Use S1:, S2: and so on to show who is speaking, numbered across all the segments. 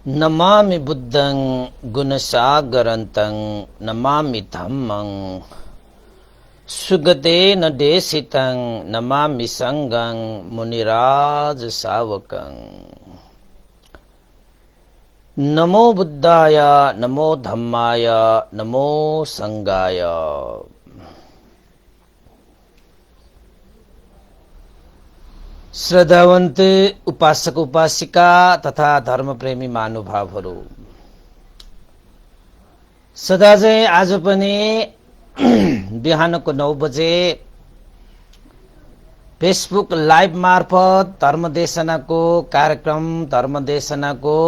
S1: नमामि बुद्धं गुणसागरन्तं नमामि धम्मं सुगतेन देशितं नमामि संघं मुनिराज सावकं। नमो बुद्धाय नमो धम्माय नमो संघाय। श्रद्धावन्त उपासक उपासिका तथा धर्मप्रेमी महानुभावहरू, सदा चाहिँ आज पनि बिहानको 9 बजे फेसबुक लाइभ मार्फत धर्मदेशनाको कार्यक्रम, धर्मदेशनाको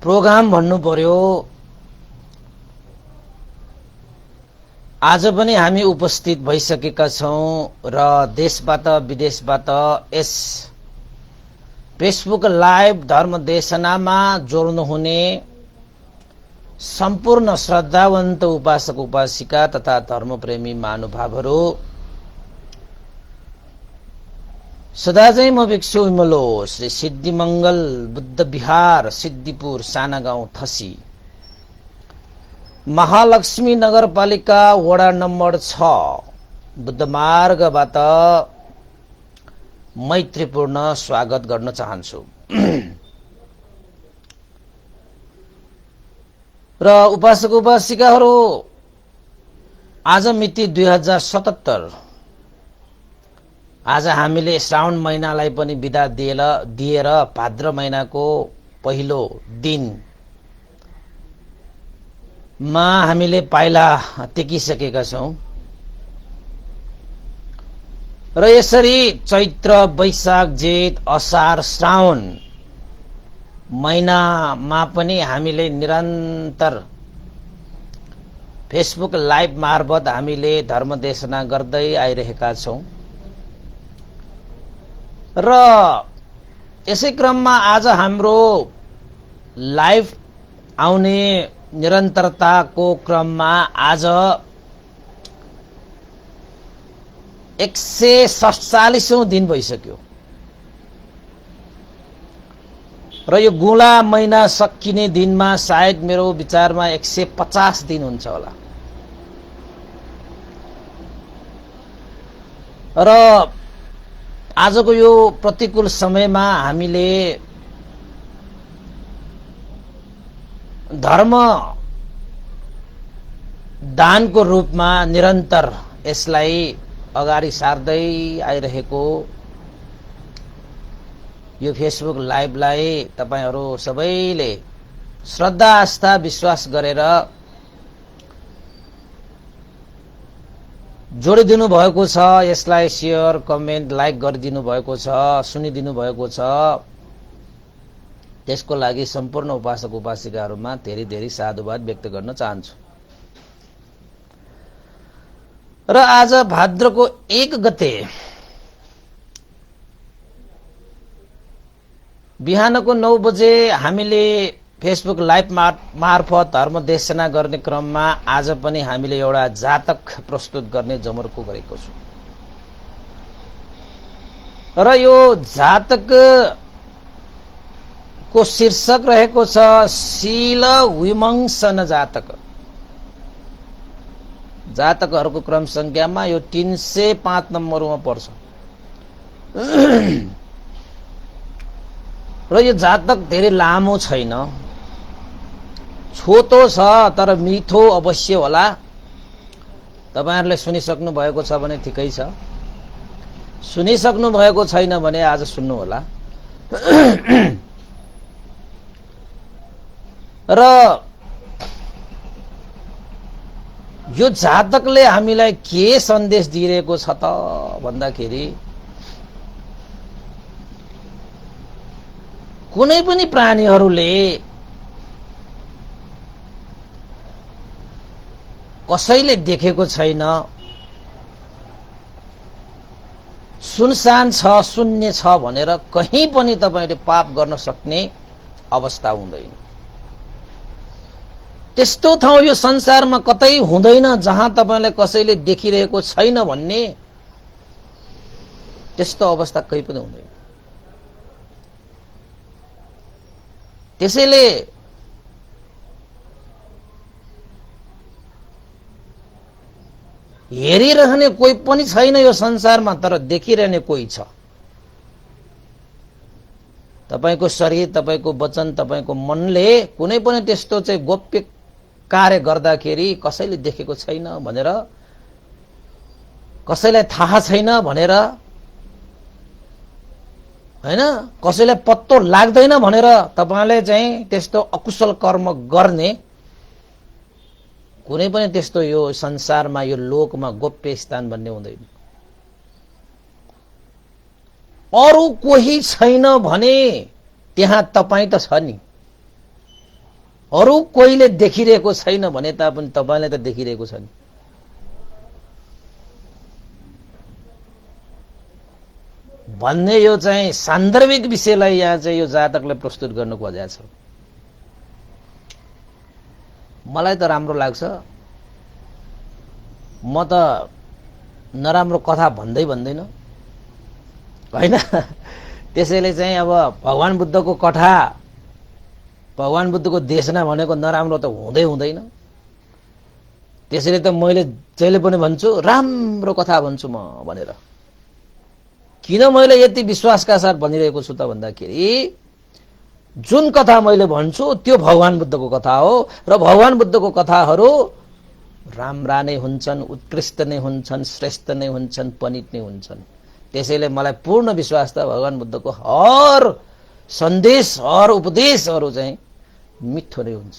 S1: प्रोग्राम भन्नु पर्यो, आज पनि हामी उपस्थित भइसकेका छौं र देशबाट विदेशबाट यस फेसबुक लाइभ धर्मदेशनामा जोड्नुहुने सम्पूर्ण श्रद्धावन्त उपासक उपासिका तथा धर्मप्रेमी महानुभावहरू, सदा चाहिँ म भिक्षु विमलो श्री सिद्धिमंगल बुद्ध विहार सिद्धिपुर साना गाउँ थसी महालक्ष्मी नगरपालिका वडा नम्बर 6 बुद्ध मार्गबाट मैत्रीपूर्ण स्वागत गर्न चाहन्छु। र उपासक उपासिकाहरू, आज मिति 2077, आज हामीले श्रावण महिनालाई पनि बिदा दिएर भाद्र महिनाको पहिलो दिन मा हामीले पाइला टेकिसकेका छौं र यसरी चैत्र वैशाख जेठ असार श्रावण महिनामा पनि हामीले निरन्तर फेसबुक लाइभ मार्फत हामीले धर्मदेशना गर्दै आइरहेका छौं र यसै क्रममा आज हाम्रो लाइभ आउने निरन्तरताको क्रममा आज 147औं दिन भइसक्यो र यो गुला महिना सकिने दिनमा सायद मेरो विचारमा 150 दिन हुन्छ होला। र आजको यो प्रतिकूल समयमा हामीले धर्म दानको रूपमा निरन्तर यसलाई अगाडि सार्दै आइरहेको यो फेसबुक लाइभलाई तपाईहरू सबैले श्रद्धा आस्था विश्वास गरेर जोडिदिनु भएको छ, यसलाई शेयर कमेन्ट लाइक गरिदिनु भएको छ, सुनिदिनु भएको छ। त्यसको लागि सम्पूर्ण उपासक उपासिकाहरूमा धेरै धेरै साधुवाद व्यक्त गर्न चाहन्छु। र आज भाद्रको 1 गते बिहानको 9 बजे हामीले फेसबुक लाइभ मार्फत धर्मदेशना गर्ने क्रममा आज पनि हामीले एउटा जातक प्रस्तुत गर्ने जमर्को गरेको छु र यो जातक को शीर्षक रहेको छ शील विमंसन जातक। जातकहरूको क्रम संख्यामा यो 305 नम्बरमा पर्छ र यो जातक धेरै लामो छैन, छोटो छ तर मिठो अवश्य होला। तपाईहरुले सुनिसक्नु भएको छ भने ठिकै छ, सुनिसक्नु भएको छैन भने आज सुन्नु होला। र यो जातकले हामीलाई के सन्देश दिइरहेको छ त भन्दाखेरि, कुनै पनि प्राणीहरूले कसैले देखेको छैन, सुनसान छ, शून्य छ भनेर कहीं पनि तपाईले पाप गर्न सक्ने अवस्था हुँदैन। त्यस्तो ठाउँ यो संसारमा कतै हुँदैन जहाँ तपाईले कसैले देखिरहेको छैन भन्ने त्यस्तो अवस्था कहीं पनि हुँदैन। त्यसैले हेरिरहने कोही पनि छैन यो संसारमा, तर देखिरहने कोही छ। तपाईको शरीर, तपाईको वचन, तपाईको मनले कुनै पनि त्यस्तो चाहिँ गोप्य कार्य गर्दाखेरि कसैले देखेको छैन भनेर, कसैलाई थाहा छैन भनेर, हैन, कसैलाई पत्तो लाग्दैन भनेर तपाईले चाहिँ त्यस्तो अकुशल कर्म गर्ने कुनै पनि त्यस्तो यो संसारमा, यो लोकमा गोप्य स्थान भन्ने हुँदैन। अरु कोही छैन भने त्यहाँ तपाई त छ नि। अरु कोहीले देखिरहेको छैन भने तापनि तपाईले त देखिरहेको छ नि। भन्ने यो चाहिँ सान्दर्भिक विषयलाई यहाँ चाहिँ यो जातकले प्रस्तुत गर्नु खोजेको छ। मलाई त राम्रो लाग्छ। म त नराम्रो कथा भन्दैन हैन। त्यसैले चाहिँ अब भगवान बुद्धको कथा, भगवान बुद्धको देशना भनेको नराम्रो त हुँदैन। त्यसैले त मैले जहिले पनि भन्छु राम्रो कथा भन्छु म भनेर। किन मैले यति विश्वासका साथ भनिरहेको छु त भन्दाखेरि जुन कथा मैले भन्छु त्यो भगवान बुद्धको कथा हो र भगवान बुद्धको कथाहरू राम्रा नै हुन्छन्, उत्कृष्ट नै हुन्छन्, श्रेष्ठ नै हुन्छन्, पनित नै हुन्छन्। त्यसैले मलाई पूर्ण विश्वास त भगवान बुद्धको हर सन्देश, हर उपदेशहरू चाहिँ मिठो नै हुन्छ।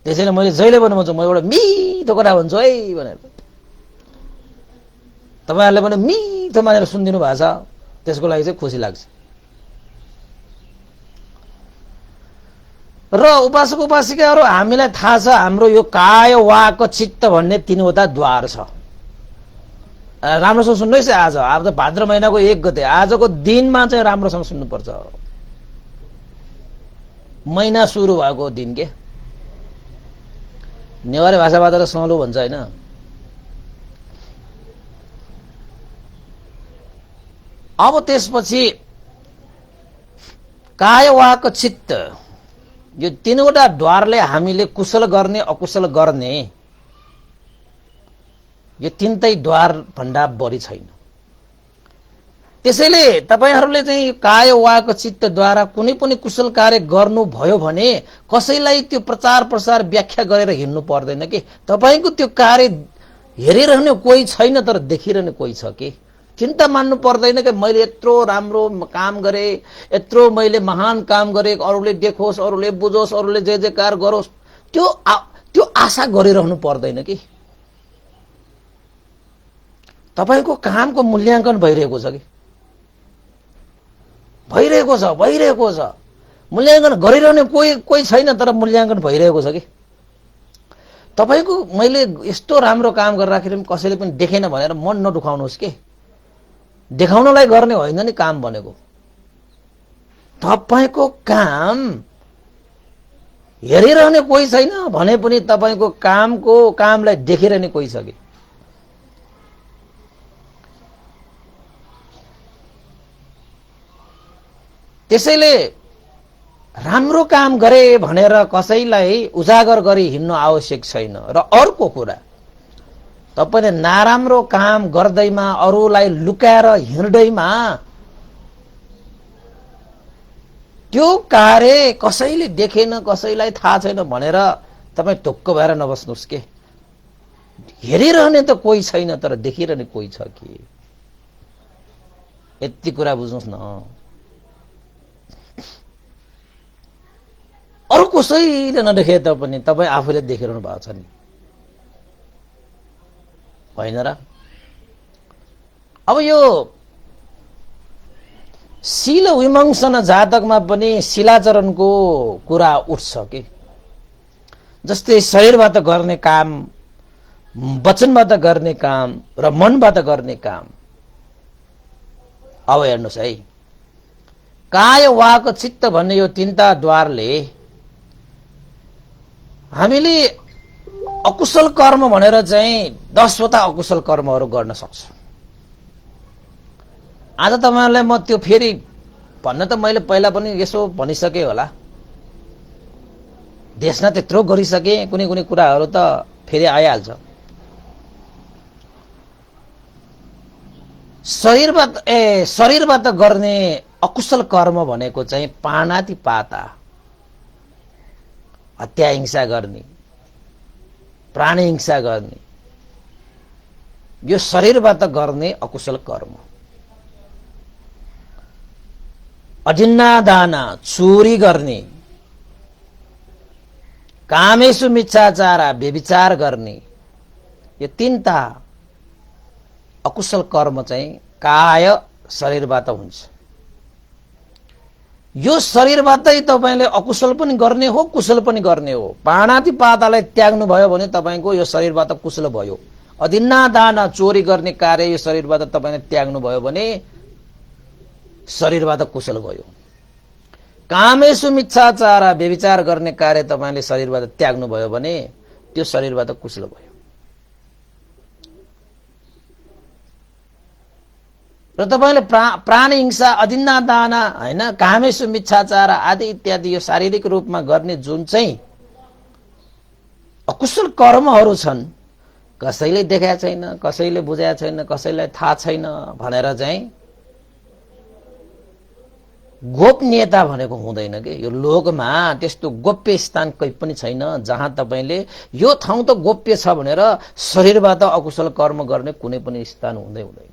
S1: त्यसैले मैले जहिले पनि भन्छु म एउटा मिठो कुरा भन्छु है भनेर। तपाईहरुले पनि मिठो मानेर सुनिदिनु भएको छ, त्यसको लागि चाहिँ खुसी लाग्छ। र उपासक उपासिकाहरू हामीलाई थाहा छ हाम्रो यो काय, वाक, चित्त भन्ने तीनवटा द्वार छ। राम्रोसँग सुन्नुहोस् है। आज त भाद्र महिनाको 1 गते, आजको दिनमा चाहिँ राम्रोसँग सुन्नुपर्छ। महिना सुरु भएको दिन के नेवारी भाषाबाट त सलो भन्छ हैन। अब त्यसपछि काय, वाक, चित्त यो तीनवटा द्वारले हामीले कुशल गर्ने, अकुशल गर्ने, यो तीनटै द्वार भन्दा बढी छैन। त्यसैले तपाईहरुले चाहिँ काय, वाक, चित्त द्वारा कुनै पनि कुशल कार्य गर्नु भयो भने कसैलाई त्यो प्रचार प्रसार व्याख्या गरेर हिँड्नु पर्दैन कि। तपाईको त्यो कार्य हेरिरहने कोही छैन तर देखिरहने कोही छ कि। चिन्ता मान्नु पर्दैन कि मैले यत्रो राम्रो काम गरे, यत्रो मैले महान काम गरे, अरूले देखोस्, अरूले बुझोस्, अरूले जे जे कार गरोस्, त्यो आशा गरिरहनु पर्दैन कि। तपाईको कामको मूल्याङ्कन भइरहेको छ कि भइरहेको छ। मूल्याङ्कन गरिरहने कोही छैन तर मूल्याङ्कन भइरहेको छ कि। तपाईको मैले यस्तो राम्रो काम गरिराखेर पनि कसैले पनि देखेन भनेर मन नदुखाउनुहोस् के। देखाउनलाई गर्ने होइन नि काम भनेको। तपाईको काम हेरिरहने कोही छैन भने पनि तपाईको कामलाई देखिरहने कोही छ कि। त्यसैले राम्रो काम गरे भनेर कसैलाई उजागर गरी हिँड्नु आवश्यक छैन। र अर्को कुरा, तपाईले नराम्रो काम गर्दैमा, अरूलाई लुकाएर हिँड्दैमा त्यो कार्य कसैले देखेन, कसैलाई थाहा छैन भनेर तपाई ढुक्क भएर नबस्नुस् के। हेरिरहने त कोही छैन तर देखिरहने कोही छ कि। यति कुरा बुझ्नुस् न। अरु कसैले नदेखे तापनि तपाई आफूले देखिरहनु भएको छ नि, होइन र? अब यो शील विमंसन जातकमा पनि शिलाचरणको कुरा उठ्छ कि। जस्तै शरीरबाट गर्ने काम, वचनबाट गर्ने काम र मनबाट गर्ने काम। अब हेर्नुस् है, काय, वाक, चित्त भन्ने यो तीनटा द्वारले हामीले अकुशल कर्म भनेर चाहिँ 10वटा अकुशल कर्महरू गर्न सक्छौं। आज तपाईहरुलाई म त्यो फेरि भन्न त मैले पहिला पनि यसो भनिसके होला, देशमा त्यत्रो गरिसके, कुनै कुनै कुराहरू त फेरि आइहाल्छ। शरीरबाट गर्ने अकुशल कर्म भनेको चाहिँ प्राणातिपाता, हत्या हिंसा गर्ने, प्राणी हिंसा गर्ने, यो शरीरबाट गर्ने अकुशल कर्म। अजिन्नादाना, चोरी गर्ने, कामेषु मिच्छाचारा, व्यभिचार गर्ने, यो तीनटा अकुशल कर्म चाहिँ काय शरीरबाट हुन्छ। यो शरीरबाटै तपाईले अकुशल पनि गर्ने हो, कुशल पनि गर्ने हो। प्राणातिपातालाई त्याग्नु भयो भने तपाईको यो शरीरबाट कुशल भयो। अदिन्नादाना, चोरी गर्ने कार्य यो शरीरबाट तपाईले त्याग्नु भयो भने शरीरबाट कुशल भयो। कामेषु मिच्छाचारा, व्यभिचार गर्ने कार्य तपाईले शरीरबाट त्याग्नु भयो भने त्यो शरीरबाट कुशल भयो। र तपाईले प्राणी हिंसा, अदिन्नादाना, हैन, कामेषु मिच्छाचारा आदि इत्यादि यो शारीरिक रूपमा गर्ने जुन चाहिँ अकुशल कर्महरू छन्, कसैले देखाएको छैन, कसैले बुझाएको छैन, कसैलाई थाहा छैन भनेर चाहिँ गोपनीयता भनेको हुँदैन के। यो लोकमा त्यस्तो गोप्य स्थान कहीँ पनि छैन जहाँ तपाईले यो ठाउँ त गोप्य छ भनेर शरीरबाट अकुशल कर्म गर्ने कुनै पनि स्थान हुँदैन।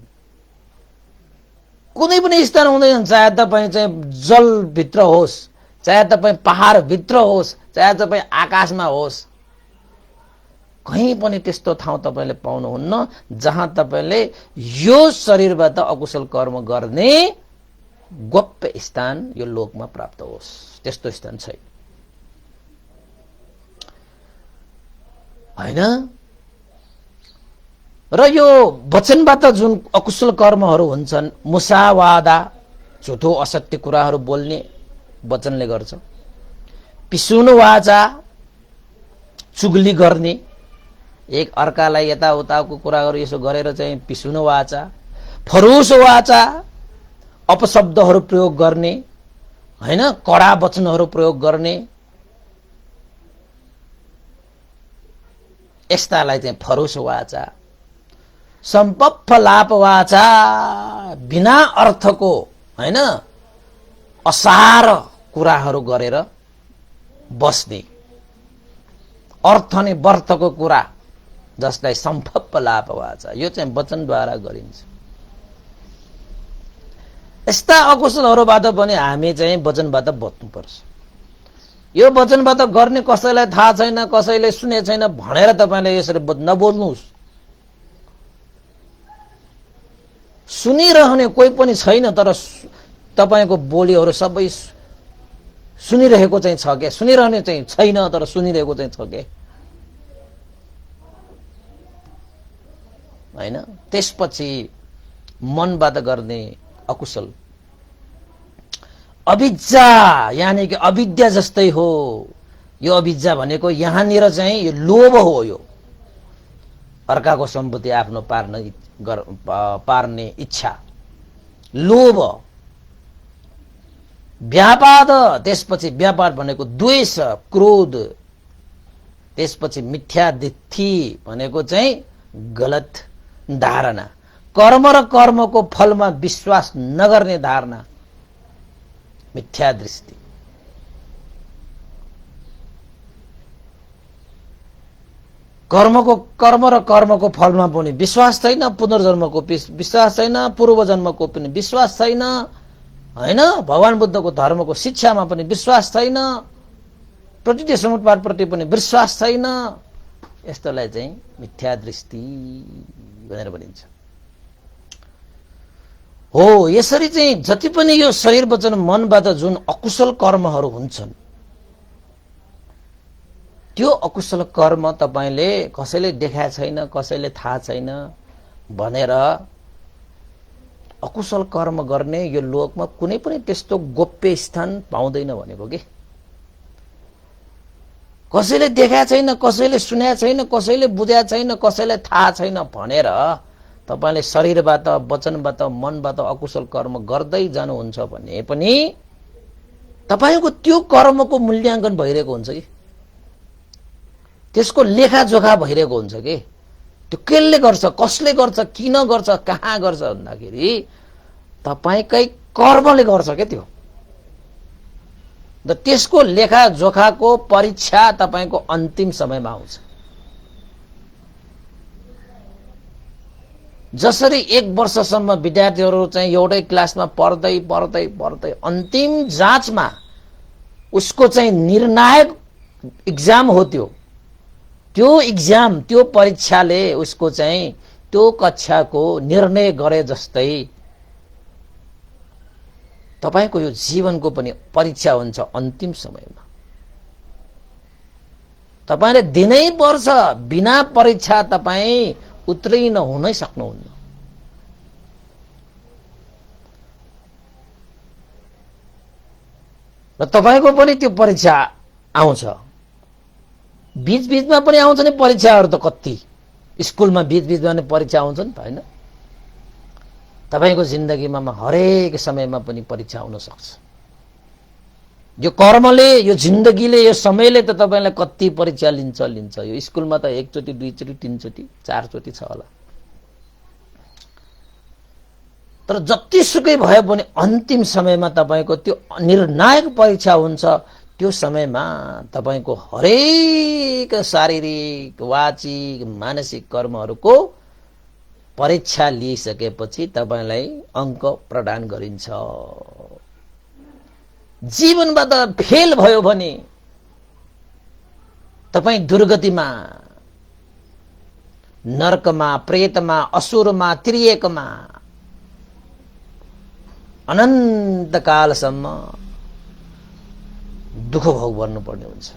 S1: कुनै पनि स्थान हुँदैन। चाहे तपाईँ चाहिँ जलभित्र होस्, चाहे तपाईँ पहाडभित्र होस्, चाहे तपाईँ आकाशमा होस्, कहीँ पनि त्यस्तो ठाउँ तपाईले पाउनुहुन्न जहाँ तपाईले यो शरीरबाट अकुशल कर्म गर्ने गोप्य स्थान यो लोकमा प्राप्त होस्। त्यस्तो स्थान छैन, हैन। र यो वचनबाट जुन अकुशल कर्महरू हुन्छन्, मुसावादा, झुठो असत्य कुराहरू बोल्ने वचनले गर्छ। पिसुनु वाचा, चुगली गर्ने, एक अर्कालाई यताउताको कुराहरू यसो गरेर चाहिँ पिसुनु वाचा। फरुस वाचा, अपशब्दहरू प्रयोग गर्ने, हैन, कडा वचनहरू प्रयोग गर्ने, यस्तालाई चाहिँ फरुस वाचा। सम्पप्फलाप वाचा, बिना अर्थको, हैन, असार कुराहरू गरेर बस्ने, अर्थ नै व्यर्थको कुरा जसलाई सम्पप्फलाप वाचा, यो चाहिँ वचनद्वारा गरिन्छ। यस्ता अकुशलहरूबाट पनि हामी चाहिँ वचनबाट बच्नुपर्छ। यो वचनबाट गर्ने कसैलाई थाहा छैन, कसैले सुने छैन भनेर तपाईले यसरी नबोल्नुहोस्। सुनिरहने कोही पनि छैन, तर तपाईको बोलीहरू सबै सुनिरहेको चाहिँ छ के, सुनिरहने चाहिँ छैन तर सुनिरहेको चाहिँ छ के, हैन। त्यसपछि मनबाट गर्ने अकुशल अविद्या, यानी कि अविद्या जस्तै हो। यो अविद्या भनेको यहाँनिर चाहिँ यो लोभ हो। यो अर्काको सम्पत्ति आफ्नो पार्ने इच्छा, लोभ। व्यापाद, त्यसपछि व्यापार भनेको द्वेष, क्रोध। त्यसपछि मिथ्यादिथि भनेको चाहिँ गलत धारणा, कर्म र कर्मको फलमा विश्वास नगर्ने धारणा, मिथ्या दृष्टि। कर्म र कर्मको फलमा पनि विश्वास छैन, पुनर्जन्मको विश्वास छैन, पूर्व जन्मको पनि विश्वास छैन, हैन। भगवान बुद्धको धर्मको शिक्षामा पनि विश्वास छैन, प्रकृति समुत्पादप्रति पनि विश्वास छैन। यस्तोलाई चाहिँ मिथ्या दृष्टि भनेर भनिन्छ। हो, यसरी चाहिँ जति पनि यो शरीर वचन मनबाट जुन अकुशल कर्महरू हुन्छन्, त्यो अकुशल कर्म तपाईले कसैले देखाएको छैन, कसैले थाहा छैन भनेर अकुशल कर्म गर्ने यो लोकमा कुनै पनि त्यस्तो गोप्य स्थान पाउँदैन भनेको के। कसैले देखाएको छैन, कसैले सुनेको छैन, कसैले बुझाएको छैन, कसैले थाहा छैन भनेर तपाईले शरीरबाट वचनबाट मनबाट अकुशल कर्म गर्दै जानुहुन्छ भने पनि तपाईको त्यो कर्मको मूल्याङ्कन भइरहेको हुन्छ कि त्यसको लेखाजोखा भइरहेको हुन्छ कि त्यो केले गर्छ कसले गर्छ किन गर्छ कहाँ गर्छ भन्दाखेरि तपाईकै कर्मले गर्छ के त्यो र त्यसको लेखाजोखाको परीक्षा तपाईको अन्तिम समयमा आउँछ जसरी 1 वर्षसम्म विद्यार्थीहरू चाहिँ एउटै क्लासमा पढ्दै पढ्दै पढ्दै अन्तिम जाँचमा उसको चाहिँ निर्णायक एक्जाम हो त्यो एक्जाम त्यो परीक्षाले उसको चाहिँ त्यो कक्षाको निर्णय गरे जस्तै तपाईको यो जीवनको पनि परीक्षा हुन्छ अन्तिम समयमा तपाईले दिनै पर्छ बिना परीक्षा तपाई उत्तीर्ण हुनै सक्नुहुन्न र तपाईको पनि त्यो परीक्षा आउँछ बीच-बीचमा पनि आउँछ नि परीक्षाहरु त कति स्कुलमा बीच-बीचमा नि परीक्षा आउँछ नि त हैन तपाईको जिन्दगीमा हरेक समयमा पनि परीक्षा आउन सक्छ यो कर्मले यो जिन्दगीले यो समयले त तपाईलाई कति परीक्षा लिन्छ यो स्कुलमा त 1 चोटी 2 चोटी 3 चोटी 4 चोटी छ होला तर जतिसुकै भए पनि अन्तिम समयमा तपाईको त्यो निर्णायक परीक्षा हुन्छ त्यो समयमा तपाईको हरेक शारीरिक वाचिक मानसिक कर्महरुको परीक्षा लिइसकेपछि तपाईलाई अंक प्रदान गरिन्छ जीवनबाट फेल भयो भने तपाई दुर्गतिमा नरकमा प्रेतमा असुरमा त्रिएकमा अनन्त कालसम्म दुःख भोग गर्नुपर्ने हुन्छ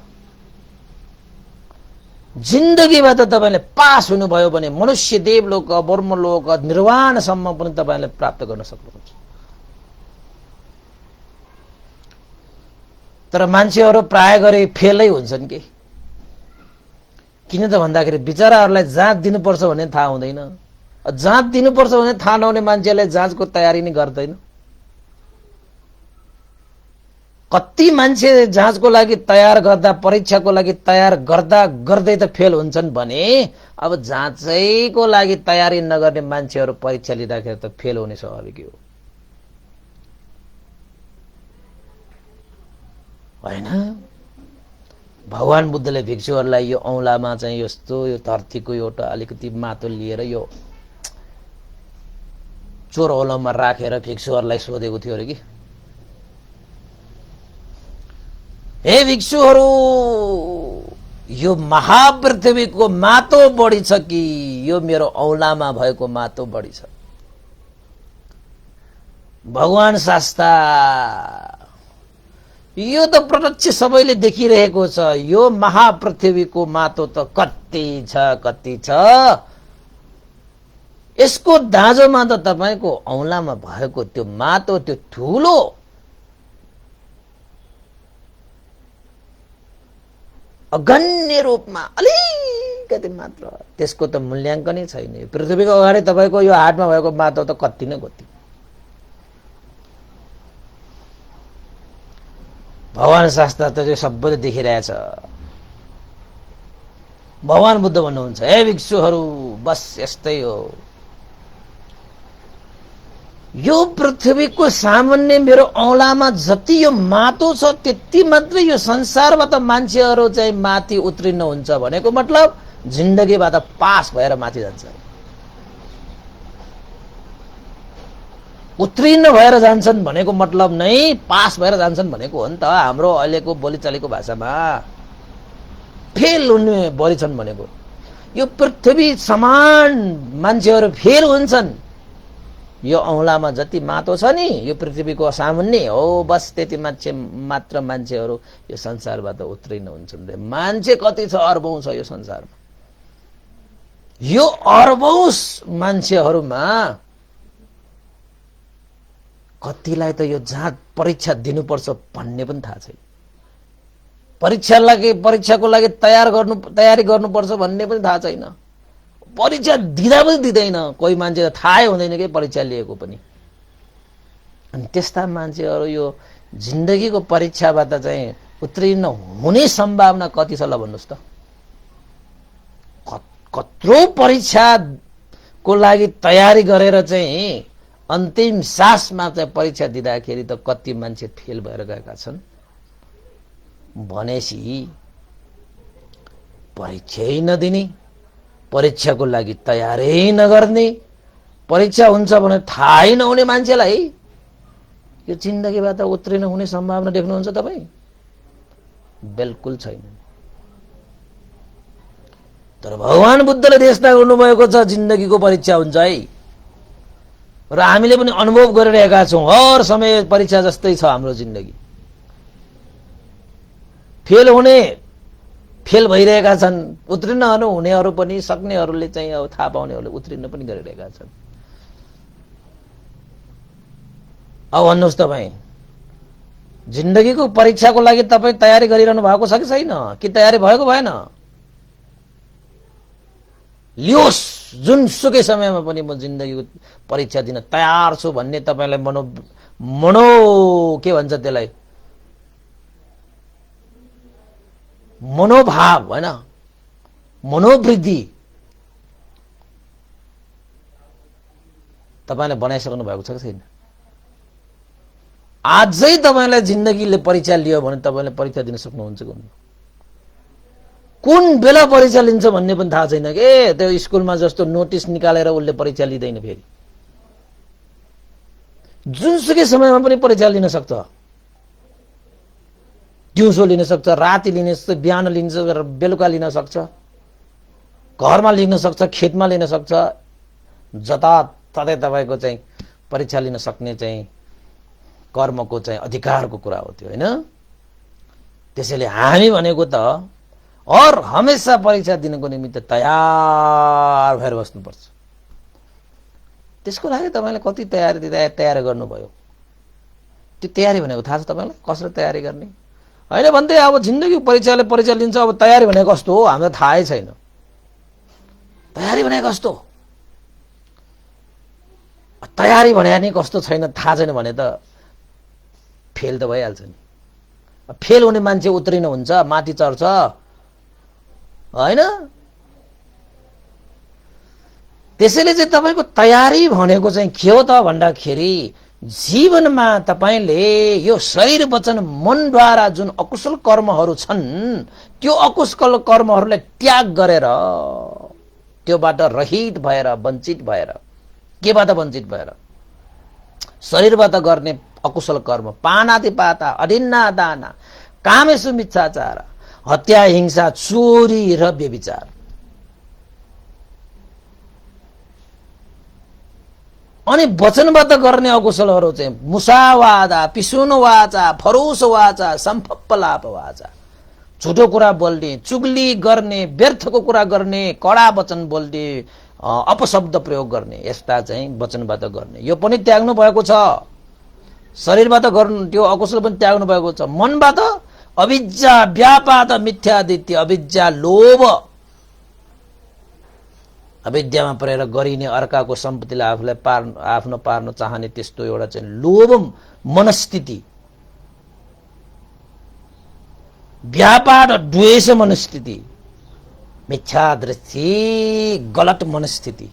S1: जिन्दगीबाट तपाईले पास हुनुभयो भने मनुष्य देवलोक ब्रह्मलोक निर्वाणसम्म पनि तपाईले प्राप्त गर्न सक्नुहुन्छ तर मान्छेहरु प्राय गरी फेलै हुन्छन् के किन त भन्दाखेरि बिचाराहरुलाई जाँच दिनुपर्छ भन्ने थाहा हुँदैन जाँच दिनुपर्छ भने थाहा नहुने मान्छेले जाँचको तयारी नै गर्दैन कति मान्छे जाँचको लागि तयार गर्दा परीक्षाको लागि तयार गर्दा गर्दै त फेल हुन्छन् भने अब जाँचैको लागि तयारी नगर्ने मान्छेहरु परीक्षा लिँदाखेरि त फेल हुने स्वाभाविक हो हैन भगवान बुद्धले भिक्षुहरुलाई यो औंलामा चाहिँ यस्तो यो धरतीको एउटा अलिकति माटो लिएर यो चोर औलामा राखेर भिक्षुहरुलाई सोधेको थियो रे कि हे भिक्षुहरु यो महापृथ्वीको माटो बढी छ कि यो मेरो औंलामा भएको माटो बढी छ भगवान शास्ता यो त प्रत्यक्ष सबैले देखिरहेको छ यो महापृथ्वीको माटो त कति छ यसको दाँजोमा त तपाईको औंलामा भएको त्यो माटो त्यो ठूलो अगण्य रूपमा अलिकति मात्र त्यसको त मूल्याङ्कनै छैन पृथ्वीको अगाडि तपाईको यो हातमा भएको माटो त कति न कति भगवान शास्त्र त यो सबैले देखिरहेछ भगवान बुद्ध भन्नुहुन्छ हे भिक्षुहरु बस यस्तै हो यो पृथ्वीको सामान्य मेरो औंलामा जति यो माटो छ त्यति मात्र यो संसारबाट मान्छेहरु चाहिँ माथि उत्तीर्ण हुन्छ भनेको मतलब जिन्दगीबाट पास भएर माथि जान्छ उत्तीर्ण भएर जान्छन् भनेको मतलब नै पास भएर जान्छन् भनेको हो नि त हाम्रो अहिलेको बोलीचालीको भाषामा फेल हुने बढी छन् भनेको यो पृथ्वी समान मान्छेहरु फेल हुन्छन् यो औंलामा जति माटो छ नि यो पृथ्वीको सामान्य हो बस त्यति मात्र मान्छेहरु यो संसारबाट उत्तीर्ण हुन्छन् रे मान्छे कति छ अर्बौं छ यो संसारमा यो अर्बौं मान्छेहरुमा कतिलाई त यो जाँच परीक्षा दिनुपर्छ भन्ने पनि थाहा छैन परीक्षाको लागि तयारी गर्नुपर्छ भन्ने पनि थाहा छैन परीक्षा दिँदा पनि दिँदैन, कोही मान्छे थाहै हुँदैन कि परीक्षा लिएको पनि। अनि त्यस्ता मान्छेहरू यो जिन्दगीको परीक्षाबाट चाहिँ उत्तीर्ण हुने सम्भावना कति छ ल भन्नुहोस् त। कत्रो परीक्षाको लागि तयारी गरेर चाहिँ अन्तिम सासमा चाहिँ परीक्षा दिँदाखेरि त कति मान्छे फेल भएर गएका छन्। भनेपछि परीक्षै नदिने, परीक्षाको लागि तयारै नगर्ने, परीक्षा हुन्छ भने थाहै नहुने मान्छेलाई यो जिन्दगीबाट उत्तीर्ण हुने सम्भावना देख्नुहुन्छ तपाईँ? बिल्कुल छैन। तर भगवान बुद्धले देशना गर्नुभएको छ जिन्दगीको परीक्षा हुन्छ है, र हामीले पनि अनुभव गरिरहेका छौँ। हर समय परीक्षा जस्तै छ हाम्रो जिन्दगी। फेल हुने फेल भइरहेका छन्, उत्तीर्ण हुनेहरू पनि, सक्नेहरूले चाहिँ अब थाहा पाउनेहरूले उत्तीर्ण पनि गरिरहेका छन्। अब भन्नुहोस् तपाईँ, जिन्दगीको परीक्षाको लागि तपाईँ तयारी गरिरहनु भएको छ कि छैन? कि तयारी भएको भएन? लियोस्, जुनसुकै समयमा पनि म जिन्दगीको परीक्षा दिन तयार छु भन्ने तपाईँलाई के भन्छ त्यसलाई, मनोभाव होइन, मनोवृद्धि तपाईँले बनाइसक्नु भएको छ कि छैन? आजै तपाईँलाई जिन्दगीले परीक्षा लियो भने तपाईँले परीक्षा दिन सक्नुहुन्छ कि हुन्न? कुन बेला परीक्षा लिन्छ भन्ने पनि थाहा छैन के। त्यो स्कुलमा जस्तो नोटिस निकालेर उसले परीक्षा लिँदैन। फेरि जुनसुकै समयमा पनि परीक्षा लिन सक्छ। दिउँसो लिन सक्छ, राति लिन सक्छ, बिहान लिन सक्छ, बेलुका लिन सक्छ, घरमा लिन सक्छ, खेतमा लिन सक्छ, जताततै तपाईँको चाहिँ परीक्षा लिन सक्ने चाहिँ कर्मको चाहिँ अधिकारको कुरा हो त्यो, होइन? त्यसैले हामी भनेको त और हमेशा परीक्षा दिनको निमित्त तयार भएर बस्नुपर्छ। त्यसको लागि तपाईँले कति तयारी गर्नुभयो? त्यो तयारी भनेको थाहा छ तपाईँलाई? कसरी तयारी गर्ने होइन भन्दै अब जिन्दगी परीक्षा लिन्छ, अब तयारी भनेको कस्तो हो हामीलाई थाहै छैन। तयारी भनेको कस्तो, तयारी भने नि कस्तो छैन थाहा छैन भने त फेल त भइहाल्छ नि। फेल हुने मान्छे उत्रिन हुन्छ, माथि चढ्छ, होइन? त्यसैले चाहिँ तपाईँको तयारी भनेको चाहिँ के हो त भन्दाखेरि जीवनमा तपाईँले यो शरीर वचन मनद्वारा जुन अकुशल कर्महरू छन् त्यो अकुशल कर्महरूलाई त्याग गरेर त्योबाट रहित भएर, वञ्चित भएर, केबाट वञ्चित भएर? शरीरबाट गर्ने अकुशल कर्म, पानातिपाता, अदिन्ना दाना, कामेषु मिच्छाचार, हत्या, हिंसा, चोरी र व्यभिचार। अनि वचनबाट गर्ने अकुशलहरू चाहिँ मुसावादा, पिसुनवाचा, फरोसवाचा, सम्फप्पलाप वाचा, झुटो कुरा बोल्ने, चुगली गर्ने, व्यर्थको कुरा गर्ने, कडा वचन बोल्ने, अपशब्द प्रयोग गर्ने, यस्ता चाहिँ वचनबाट गर्ने। यो पनि त्याग्नु भएको छ। शरीरबाट गर्नु त्यो अकुशल पनि त्याग्नु भएको छ। मनबाट अविद्या, व्यापाद, मिथ्यादित्य, अविद्या, लोभ, अविद्यामा परेर गरिने अर्काको सम्पत्तिलाई आफूलाई आफ्नो पार्न चाहने त्यस्तो एउटा चाहिँ लोभ मनस्थिति, व्यापाद, द्वेष मनस्थिति, मिथ्या दृष्टि, गलत मनस्थिति,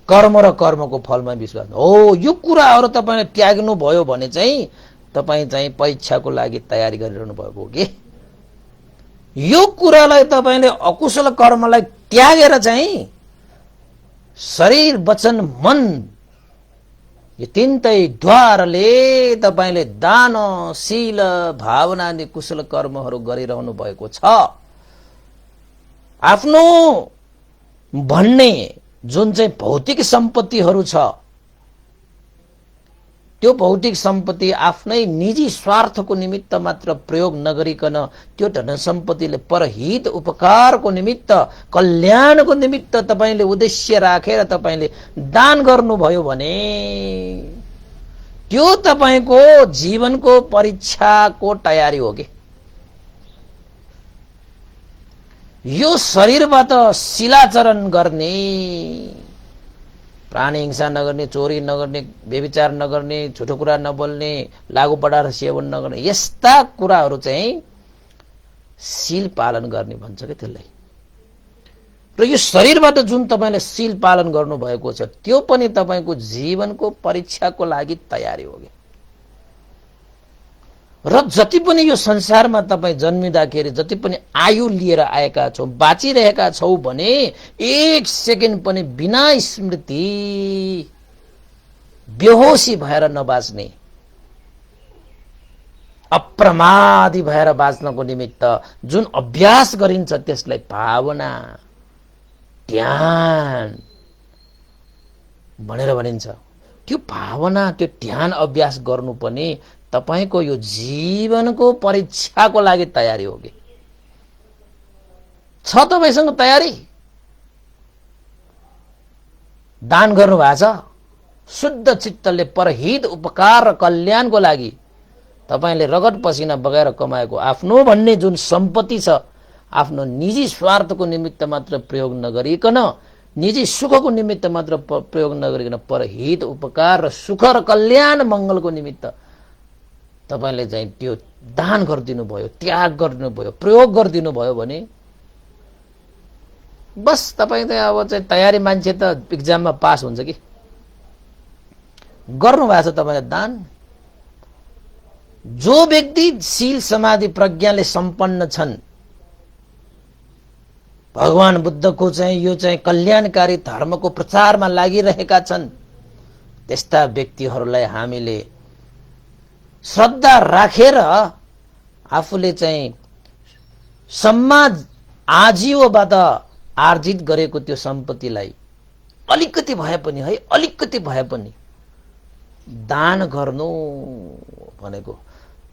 S1: कर्म र कर्मको फलमा विश्वास हो। यो कुराहरू तपाईँले त्याग्नु भयो भने चाहिँ तपाईँ चाहिँ परीक्षाको लागि तयारी गरिरहनु भएको हो कि यो कुरालाई तपाईँले अकुशल कर्मलाई त्यागेर चाहिँ शरीर वचन मन यो तीनटै द्वारले तपाईँले दान, शील, भावना अनि कुशल कर्महरू गरिरहनु भएको छ। आफ्नो भन्ने जुन चाहिँ भौतिक सम्पत्तिहरू छ त्यो भौतिक सम्पत्ति आफ्नै निजी स्वार्थको निमित्त मात्र प्रयोग नगरिकन त्यो धन सम्पत्तिले परहित उपकारको निमित्त, कल्याणको निमित्त तपाईले उद्देश्य राखेर तपाईले दान गर्नुभयो भने त्यो तपाईको जीवनको परीक्षाको तयारी हो कि यो शरीरबाट शिलाचरण गर्ने, प्राणी हिंसा नगर्ने, चोरी नगर्ने, व्यभिचार नगर्ने, झुटो कुरा नबोल्ने, लागु पदार्थ सेवन नगर्ने, यस्ता कुराहरू चाहिँ शील पालन गर्ने भन्छ के त्यसलाई। र यो शरीरबाट जुन तपाईले शील पालन गर्नुभएको छ त्यो पनि तपाईको जीवनको परीक्षाको लागि तयारी हो। र जति पनि यो संसारमा तपाईं जन्मिँदाखेरि जति पनि आयु लिएर आएका छौ, बाँचिरहेका छौ भने एक सेकेन्ड पनि बिना स्मृति बेहोसी भएर नबाच्ने, अप्रमादी भएर बाँच्नको निमित्त जुन अभ्यास गरिन्छ त्यसलाई भावना, ध्यान भनेर भनिन्छ। त्यो भावना, त्यो ध्यान अभ्यास गर्नु पनि तपाईको यो जीवनको परीक्षाको लागि तयारी हो कि छ तपाईसँग तयारी? दान गर्नु भएको छ शुद्ध चित्तले परहित उपकार र कल्याणको लागि तपाईले रगत पसिना बगाएर कमाएको आफ्नो भन्ने जुन सम्पत्ति छ, आफ्नो निजी स्वार्थको निमित्त मात्र प्रयोग नगरिकन, निजी सुखको निमित्त मात्र प्रयोग नगरिकन परहित उपकार र सुख र कल्याण मङ्गलको निमित्त तपाईले चाहिँ त्यो दान गरिदिनु भयो, त्याग गरिदिनु भयो, प्रयोग गरिदिनु भयो भने बस तपाई चाहिँ अब चाहिँ तयारी मान्छे त एक्जाममा पास हुन्छ कि। गर्नु भएको छ तपाईले दान। जो व्यक्ति शील समाधि प्रज्ञाले सम्पन्न छन्, भगवान बुद्धको चाहिँ यो चाहिँ कल्याणकारी धर्मको प्रचारमा लागिरहेका छन्, त्यस्ता व्यक्तिहरूलाई हामीले श्रद्धा राखेर आफूले चाहिँ समाज आजीवबाट आर्जित गरेको त्यो सम्पत्तिलाई अलिकति भए पनि है, अलिकति भए पनि दान गर्नु भनेको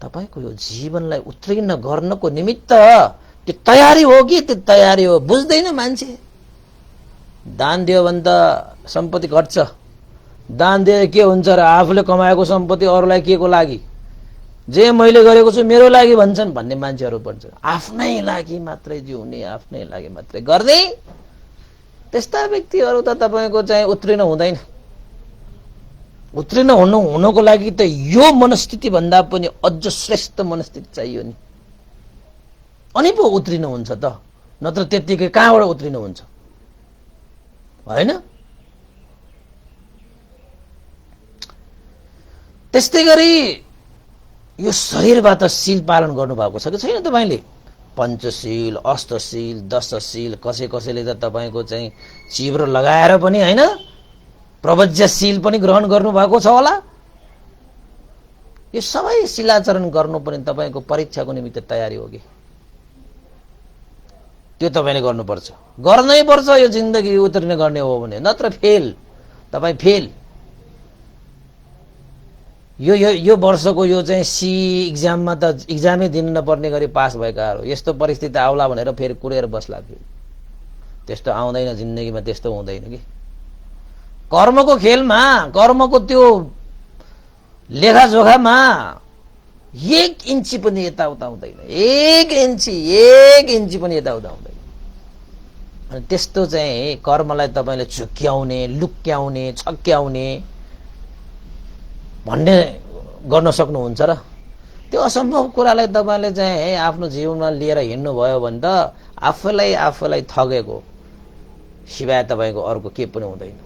S1: तपाईको यो जीवनलाई उत्तीर्ण गर्नको निमित्त त्यो तयारी हो कि त्यो तयारी हो। बुझ्दैन मान्छे। दान दियो भने त सम्पत्ति घट्छ, दान दिए के हुन्छ र, आफूले कमाएको सम्पत्ति अरूलाई के को लागि, जे मैले गरेको छु मेरो लागि भन्छन् भन्ने मान्छेहरू पर्छ। आफ्नै लागि मात्रै जिउने, आफ्नै लागि मात्रै गर्दै त्यस्ता व्यक्तिहरू त तपाईको चाहिँ उत्तीर्ण हुँदैन। उत्तीर्ण हुनको लागि त यो मनस्थिति भन्दा पनि अझ श्रेष्ठ मनस्थिति चाहियो नि, अनि पो उत्तीर्ण हुन्छ त, नत्र त्यतिकै कहाँबाट उत्तीर्ण हुन्छ हैन। त्यस्तै गरी यो शरीरबाट शील पालन गर्नुभएको छ कि छैन तपाईले? पञ्चशील, अष्टशील, दशशील, कसैले त तपाईको चाहिँ चिब्रो लगाएर पनि हैन प्रवज्यशील पनि ग्रहण गर्नुभएको छ होला। यो सबै शिलाचरण गर्नु पनि तपाईको परीक्षाको निमित्त तयारी हो कि। त्यो तपाईले गर्नुपर्छ, गर्नै पर्छ यो जिन्दगी उत्तीर्ण गर्ने हो भने, नत्र फेल, तपाई फेल। यो वर्षको यो चाहिँ सी एक्जाममा त एक्जामै दिन नपर्ने गरी पास भएकाहरू यस्तो परिस्थिति आउला भनेर फेरि कुरेर बस्ला। फेरि त्यस्तो आउँदैन जिन्दगीमा, त्यस्तो हुँदैन कि। कर्मको खेलमा, कर्मको त्यो लेखाजोखामा एक इन्ची पनि यताउता हुँदैन, एक इन्ची पनि यताउता हुँदैन। अनि त्यस्तो चाहिँ कर्मलाई तपाईले झुक्क्याउने, लुक्क्याउने, छक्क्याउने भन्ने गर्न सक्नुहुन्छ र? त्यो असम्भव कुरालाई तपाईले चाहिँ आफ्नो जीवनमा लिएर हिँड्नुभयो भने त आफैलाई ठगेको सिवाय तपाईको अर्को के पनि हुँदैन।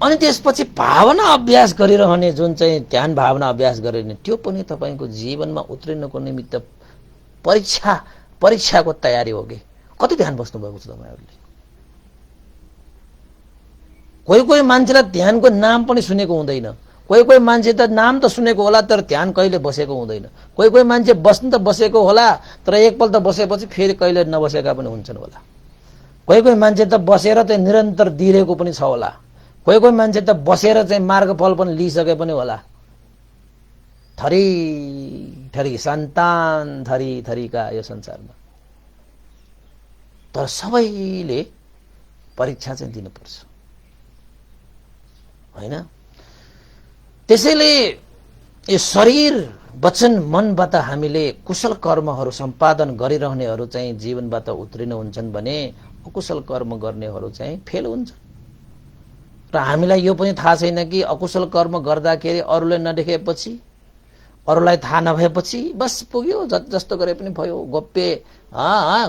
S1: अनि त्यसपछि भावना अभ्यास गरिरहने, जुन चाहिँ ध्यान भावना अभ्यास गरिरहने, त्यो पनि तपाईको जीवनमा उत्तीर्णको निमित्त परीक्षाको तयारी हो कि। कति ध्यान बस्नुभएको छ तपाईहरुले? कोही मान्छेलाई ध्यानको नाम पनि सुनेको हुँदैन, कोही मान्छे त नाम त सुनेको होला तर ध्यान कहिले बसेको हुँदैन, कोही मान्छे बस्न त बसेको होला तर एकपल्ट बसेपछि फेरि कहिले नबसेका पनि हुन्छन् होला, कोही मान्छे त बसेर चाहिँ निरन्तर दिइरहेको पनि छ होला, कोही मान्छे त बसेर चाहिँ मार्गफल पनि लिइसके पनि होला। थरी सन्तान थरीका यो संसारमा, तर सबैले परीक्षा चाहिँ दिनुपर्छ हैन। त्यसैले यो शरीर वचन मनबाट हामीले कुशल कर्महरू सम्पादन गरिरहनेहरू चाहिँ जीवनबाट उत्रिनु हुन्छन् भने अकुशल कर्म गर्नेहरू चाहिँ फेल हुन्छन्। र हामीलाई यो पनि थाहा छैन कि अकुशल कर्म गर्दाखेरि अरूले नदेखेपछि, अरूलाई थाहा नभएपछि बस पुग्यो, जस्तो गरे पनि भयो,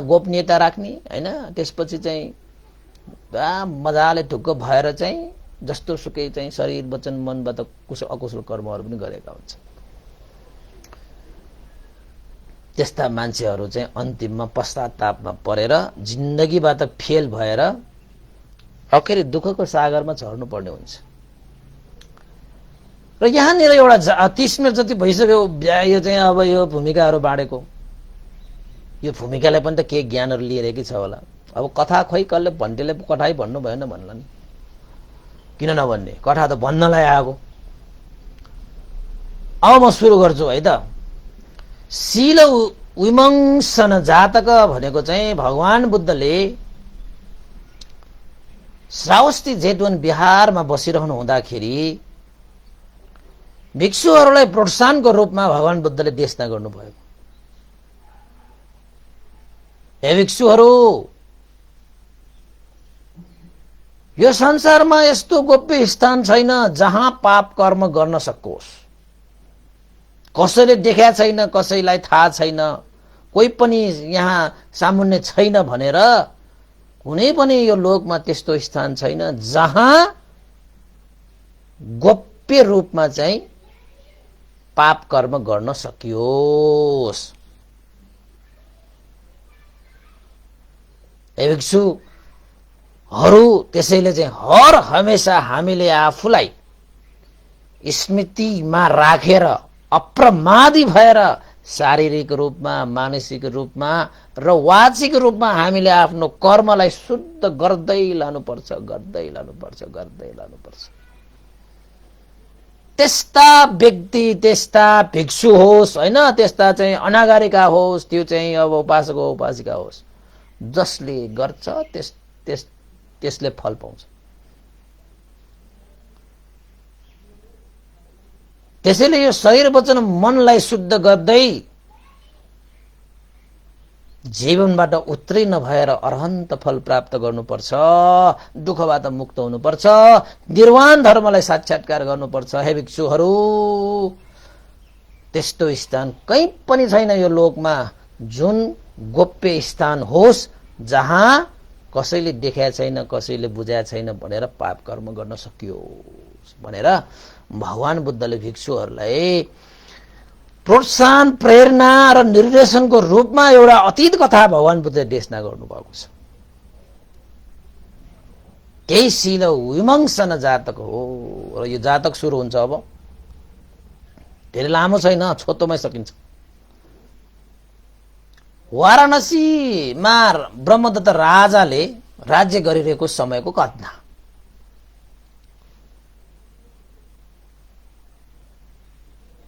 S1: गोपनीयता राख्ने हैन। त्यसपछि चाहिँ मजाले ढुक्क भएर चाहिँ जस्तो सुकै चाहिँ शरीर वचन मनबाट अकुशल कर्महरू पनि गरेका हुन्छन्। त्यस्ता मान्छेहरू चाहिँ अन्तिममा पश्चातापमा परेर जिन्दगीबाट फेल भएर आखिर दुःखको सागरमा झर्नु पर्ने हुन्छ। र यहाँनिर एउटा 30 मिनट जति भइसक्यो यो चाहिँ अब यो भूमिकाहरू बाँडेको, यो भूमिकालाई पनि त के ज्ञानहरू लिएर कि छ होला। अब कथा खोइ कसले भन्टेले कथाै भन्नु भएन भन्ला नि, किन नभन्ने, कथा त भन्नलाई आएको। अब म सुरु गर्छु है त। शील विमंसन जातक भनेको चाहिँ भगवान बुद्धले श्रावस्ती जेतवन बिहारमा बसिरहनु हुँदाखेरि भिक्षुहरूलाई प्रोत्साहनको रूपमा भगवान बुद्धले देशना गर्नुभयो। हे भिक्षुहरू, यो संसारमा यस्तो गोप्य स्थान छैन जहाँ पाप कर्म गर्न सकोस्। कसैले देख्या छैन, कसैलाई थाहा छैन, कोही पनि यहाँ सामुन्ने छैन भनेर कुनै पनि यो लोकमा त्यस्तो स्थान छैन जहाँ गोप्य रूपमा चाहिँ पाप कर्म गर्न सकियोस्। हे भिक्षुहरू, त्यसैले चाहिँ हर हमेशा हामीले आफूलाई स्मृतिमा राखेर अप्रमादी भएर शारीरिक रूपमा, मानसिक रूपमा र वाचिक रूपमा हामीले आफ्नो कर्मलाई शुद्ध गर्दै लानुपर्छ, गर्दै लानुपर्छ, गर्दै लानुपर्छ। त्यस्ता व्यक्ति, त्यस्ता भिक्षु होस् हैन, त्यस्ता चाहिँ अनागारिका होस्, त्यो चाहिँ अब उपासक हो, उपासिका होस्, जसले गर्छ त्यसले फल पाउँछ। त्यसैले यो शरीर वचन मनलाई शुद्ध गर्दै जीवनबाट उत्तीर्ण भएर अरहन्त फल प्राप्त गर्नुपर्छ, दुःखबाट मुक्त हुनुपर्छ, निर्वाण धर्मलाई साक्षात्कार गर्नुपर्छ। हे भिक्षुहरू, त्यस्तो स्थान कहीँ पनि छैन यो लोकमा जुन गोप्य स्थान होस् जहाँ कसैले देखाएको छैन, कसैले बुझाएको छैन भनेर पाप कर्म गर्न सकियोस् भनेर भगवान बुद्धले भिक्षुहरूलाई प्रोत्साहन, प्रेरणा र निर्देशनको रूपमा एउटा अतीत कथा भगवान बुद्धले देशना गर्नुभएको छ। त्यही शील विमंसन जातक हो। र यो जातक सुरु हुन्छ, अब धेरै लामो छैन, छोटोमै सकिन्छ। वाराणसीमा ब्रह्मदत्त राजाले राज्य गरिरहेको समयको घटना।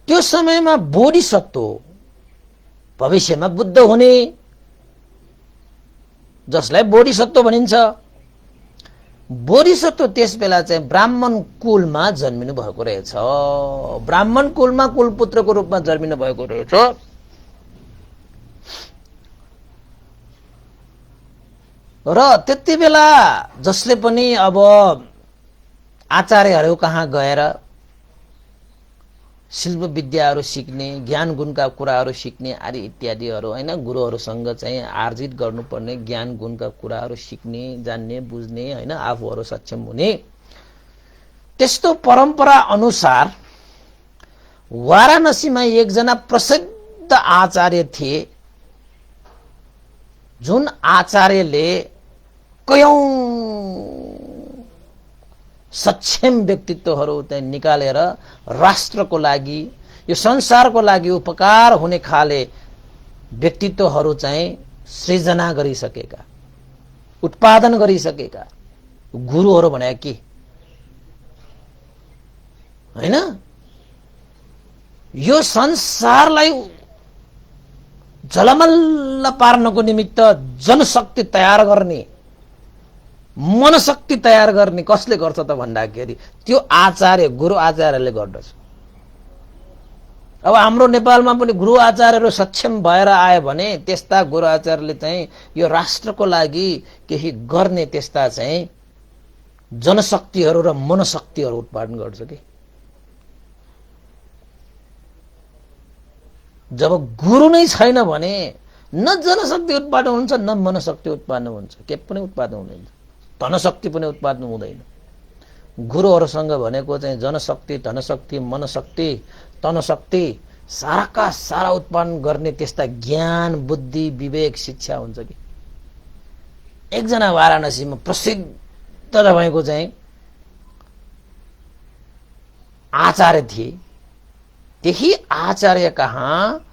S1: त्यो समयमा बोधिसत्व, भविष्यमा बुद्ध हुने, जसलाई बोधिसत्व भनिन्छ, बोधिसत्व त्यस बेला चाहिँ ब्राह्मण कुलमा जन्मिनु भएको रहेछ। ब्राह्मण कुलमा कुलपुत्रको रूपमा जन्मिनु भएको रहेछ। र त्यति बेला जसले पनि अब आचार्यहरू कहाँ गएर शिल्प विद्याहरू सिक्ने, ज्ञान गुणका कुराहरू सिक्ने आदि इत्यादिहरू हैन, गुरुहरूसँग चाहिँ आर्जित गर्नुपर्ने ज्ञान गुणका कुराहरू सिक्ने, जान्ने, बुझ्ने हैन, आफूहरू सक्षम हुने, त्यस्तो परम्परा अनुसार वाराणसीमा एकजना प्रसिद्ध आचार्य थिए, जुन आचार्यले कयौं सक्षम व्यक्तित्वहरू त्यहाँ निकालेर राष्ट्रको लागि, यो संसारको लागि उपकार हुने खाले व्यक्तित्वहरू चाहिँ सृजना गरिसकेका, उत्पादन गरिसकेका गुरुहरू भने के हैन। यो संसारलाई झलमल्ल पार्नको निमित्त जनशक्ति तयार गर्ने, मनशक्ति तयार गर्ने कसले गर्छ त भन्दाखेरि त्यो आचार्य, गुरु आचार्यले गर्दछ। अब हाम्रो नेपालमा पनि गुरु आचार्यहरू सक्षम भएर आयो भने त्यस्ता गुरु आचार्यले चाहिँ यो राष्ट्रको लागि केही गर्ने त्यस्ता चाहिँ जनशक्तिहरू र मनशक्तिहरू उत्पादन गर्छ कि। जब गुरु नै छैन भने न जनशक्ति उत्पादन हुन्छ न मनशक्ति उत्पादन हुन्छ, के पनि उत्पादन हुँदैन, धनशक्ति पनि उत्पादन हुँदैन। गुरुहरूसँग भनेको चाहिँ जनशक्ति, धनशक्ति, मनशक्ति, तनशक्ति साराका सारा उत्पादन गर्ने त्यस्ता ज्ञान, बुद्धि, विवेक, शिक्षा हुन्छ कि। एकजना वाराणसीमा प्रसिद्ध तपाईको चाहिँ आचार्य थिए। त्यही आचार्य कहाँ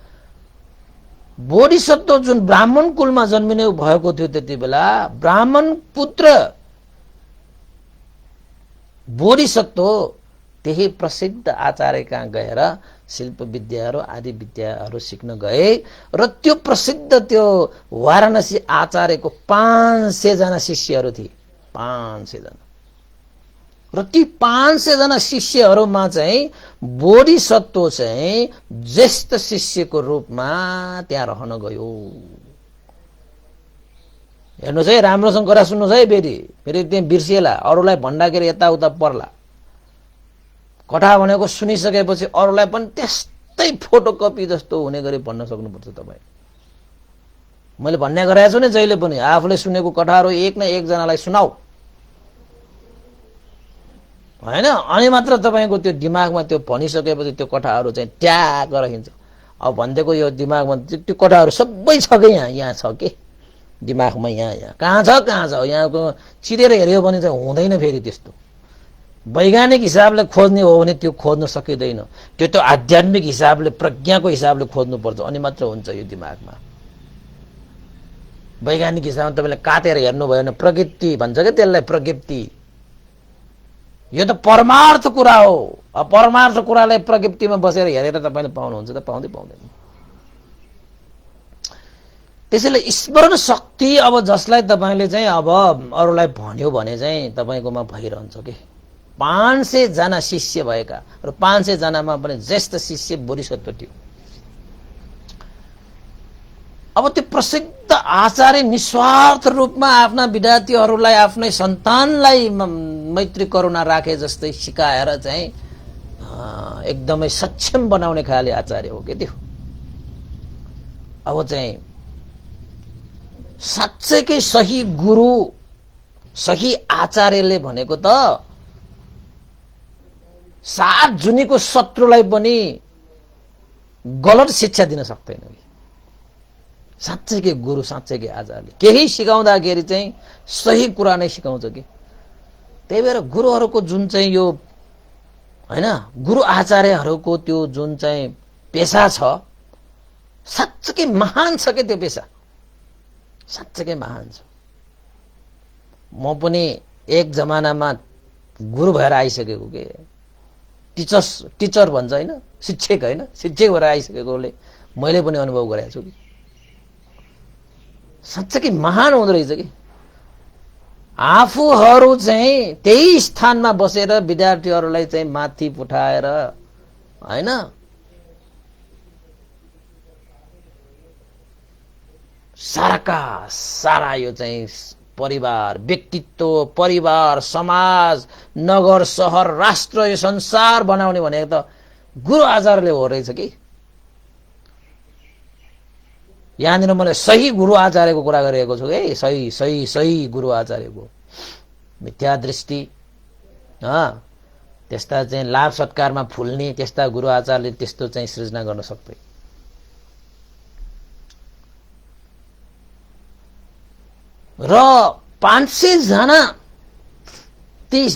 S1: बोधिसत्व जुन ब्राह्मण कुलमा जन्मिने भएको थियो त्यति बेला ब्राह्मण पुत्र बोधिसत्व त्यही प्रसिद्ध आचार्य कहाँ गएर शिल्प विद्याहरू आदि विद्याहरू सिक्न गए र त्यो प्रसिद्ध त्यो वाराणसी आचार्यको 500 जना शिष्यहरू थिए। 500 जना र ती 500 जना शिष्यहरूमा चाहिँ बोधिसत्व चाहिँ ज्येष्ठ शिष्यको रूपमा त्यहाँ रहन गयो। हेर्नुहोस् है, राम्रोसँग कुरा सुन्नुहोस् है, फेरि त्यहाँ बिर्सिएला, अरूलाई भन्दाखेरि यताउता पर्ला। कथा भनेको सुनिसकेपछि अरूलाई पनि त्यस्तै फोटोकपी जस्तो हुने गरी भन्न सक्नुपर्छ। तपाईँ मैले भन्ने गराएको छु नि, जहिले पनि आफूले सुनेको कथाहरू एक न एकजनालाई सुनाऊ हैन, अनि मात्र तपाईको त्यो दिमागमा त्यो भनिसकेपछि त्यो कथाहरू चाहिँ ट्याग रहन्छ। अब भन्देको यो दिमागमा त्यो कथाहरू सबै छ कि यहाँ छ के दिमागमा, यहाँ कहाँ छ यहाँको चिरेर हेऱ्यो भने चाहिँ हुँदैन। फेरि त्यस्तो वैज्ञानिक हिसाबले खोज्ने हो भने त्यो खोज्न सकिँदैन, त्यो त आध्यात्मिक हिसाबले प्रज्ञाको हिसाबले खोज्नुपर्छ, अनि मात्र हुन्छ यो दिमागमा। वैज्ञानिक हिसाबमा तपाईँले काटेर हेर्नुभयो भने प्रकृति भन्छ क्या त्यसलाई, प्रकृति। यो त परमार्थ कुरा हो। अब परमार्थ कुरालाई प्रकृतिमा बसेर हेरेर तपाईँले पाउनुहुन्छ त? पाउँदैन। त्यसैले स्मरण शक्ति अब जसलाई तपाईँले चाहिँ अब अरूलाई भन्यो भने चाहिँ तपाईँकोमा भइरहन्छ कि। 500 जना शिष्य भएका र 500 जनामा पनि ज्येष्ठ शिष्य बोधिसत्व थियो। अब त्यो प्रसिद्ध आचार्य निस्वार्थ रूपमा आफ्ना विद्यार्थीहरूलाई, आफ्नै सन्तानलाई मैत्री करुणा राखे जस्तै सिकाएर चाहिँ एकदमै सक्षम बनाउने खाले आचार्य हो के त्यो। अब चाहिँ साँच्चैकै सही गुरु, सही आचार्यले भनेको त 7 जुनीको शत्रुलाई पनि गलत शिक्षा दिन सक्दैन। साँच्चैकै गुरु, साँच्चैकै आचार्यले केही सिकाउँदाखेरि चाहिँ सही कुरा नै सिकाउँछ कि। त्यही भएर गुरुहरूको जुन चाहिँ यो हैन, गुरु आचार्यहरूको त्यो जुन चाहिँ पेशा छ साँच्चैकै महान छ के। त्यो पेशा साँच्चैकै महान छ। म पनि एक जमानामा गुरु भएर आइसकेको के, टिचर भन्छ हैन, शिक्षक हैन, शिक्षक भएर आइसकेकोले मैले पनि अनुभव गरेको छु कि साँच्चैकै महान हुँदो रहेछ कि। आफूहरू चाहिँ त्यही स्थानमा बसेर विद्यार्थीहरूलाई चाहिँ माथि उठाएर हैन साराका सारा यो चाहिँ परिवार, व्यक्तित्व, परिवार, समाज, नगर, शहर, राष्ट्र, यो संसार बनाउने भनेको त गुरु आचार्यले हो रहेछ कि। यहाँनिर मैले सही गुरु आचार्यको कुरा गरिरहेको छु है, सही गुरु आचार्यको। मिथ्या दृष्टि त्यस्ता चाहिँ लाभ सत्कारमा फुल्ने त्यस्ता गुरु आचार्यले त्यस्तो चाहिँ सृजना गर्न सक्दैन। र 500 जना ती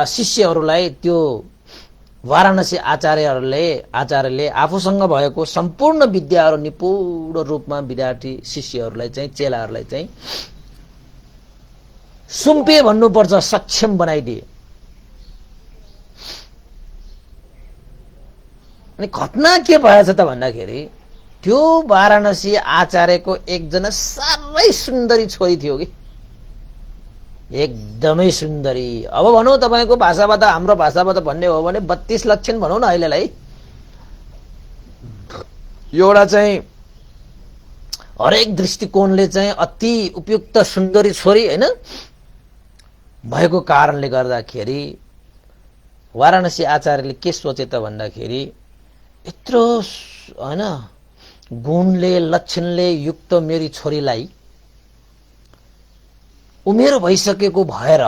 S1: शिष्यहरूलाई त्यो वाराणसी आचार्यले आफूसँग भएको सम्पूर्ण विद्याहरू निपुण रूपमा विद्यार्थी शिष्यहरूलाई चाहिँ चेलाहरूलाई चाहिँ सुम्पे भन्नुपर्छ, सक्षम बनाइदिए। अनि घटना के भएछ त भन्दाखेरि त्यो वाराणसी आचार्यको एकजना साह्रै सुन्दरी छोरी थियो कि, एकदमै सुन्दरी। अब भनौँ तपाईँको भाषाबाट, हाम्रो भाषाबाट भन्ने हो भने 32 लक्षण भनौँ न अहिलेलाई। एउटा चाहिँ हरेक दृष्टिकोणले चाहिँ अति उपयुक्त सुन्दरी छोरी हैन भएको कारणले गर्दाखेरि वाराणसी आचार्यले के सोचे त भन्दाखेरि यत्रो हैन गुणले लक्षणले युक्त मेरी छोरीलाई उमेर भइसकेको भएर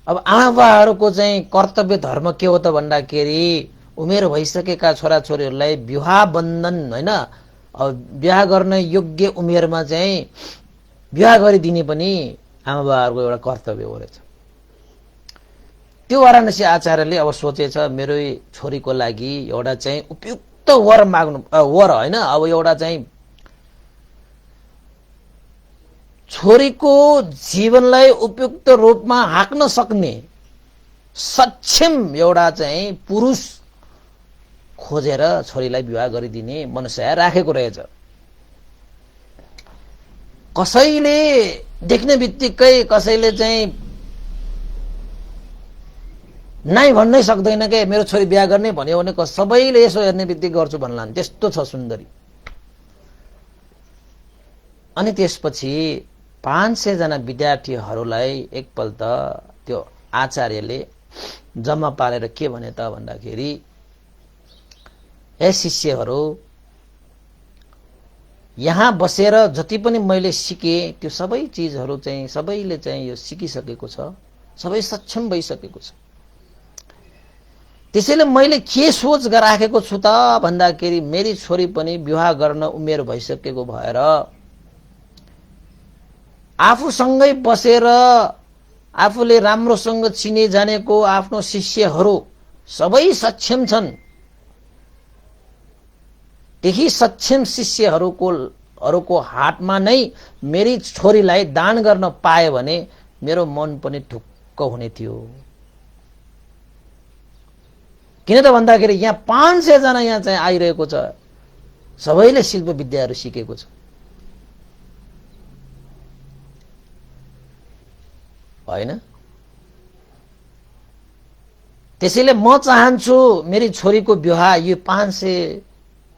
S1: अब आमाबाहरूको चाहिँ कर्तव्य धर्म के हो त भन्दाखेरि उमेर भइसकेका छोराछोरीहरूलाई विवाह बन्धन हैन विवाह गर्न योग्य उमेरमा चाहिँ विवाह गरिदिने पनि आमाबाहरूको एउटा कर्तव्य हो रहेछ। त्यो वाराणसी आचार्यले अब सोचेछ मेरो छोरीको लागि एउटा चाहिँ उपयुक्त वर माग्नु वर हैन अब एउटा चाहिँ छोरीको जीवनलाई उपयुक्त रूपमा हाँक्न सक्ने सक्षम एउटा चाहिँ पुरुष खोजेर छोरीलाई विवाह गरिदिने मनसाय राखेको रहेछ। कसैले देख्ने बित्तिकै कसैले चाहिँ नाइ भन्नै सक्दैन के मेरो छोरी बिहा गर्ने भन्यो भने सबैले यसो हेर्ने बित्तिकै गर्छु भन्लान्, त्यस्तो छ सुन्दरी। अनि त्यसपछि 500 जना विद्यार्थीहरूलाई एकपल्ट त्यो आचार्यले जम्मा पारेर के भने त भन्दाखेरि ए शिष्यहरू यहाँ बसेर जति पनि मैले सिके त्यो सबै चीजहरू चाहिँ सबैले चाहिँ यो सिकिसकेको छ, सबै सक्षम भइसकेको छ। त्यसैले मैले के सोच राखेको छु त भन्दाखेरि मेरी छोरी पनि विवाह गर्न उमेर भइसकेको भएर आफूसँगै बसेर आफूले राम्रोसँग चिने जानेको आफ्नो शिष्यहरू सबै सक्षम छन्। त्यही सक्षम शिष्यहरूको हातमा नै मेरी छोरीलाई दान गर्न पाए भने मेरो मन पनि ढुक्क हुने थियो। किन त भन्दाखेरि यहाँ 500 जना यहाँ चाहिँ आइरहेको छ, सबैले शिल्प विद्याहरू सिकेको छ हैन। त्यसैले म चाहन्छु मेरी छोरीको विवाह यो 500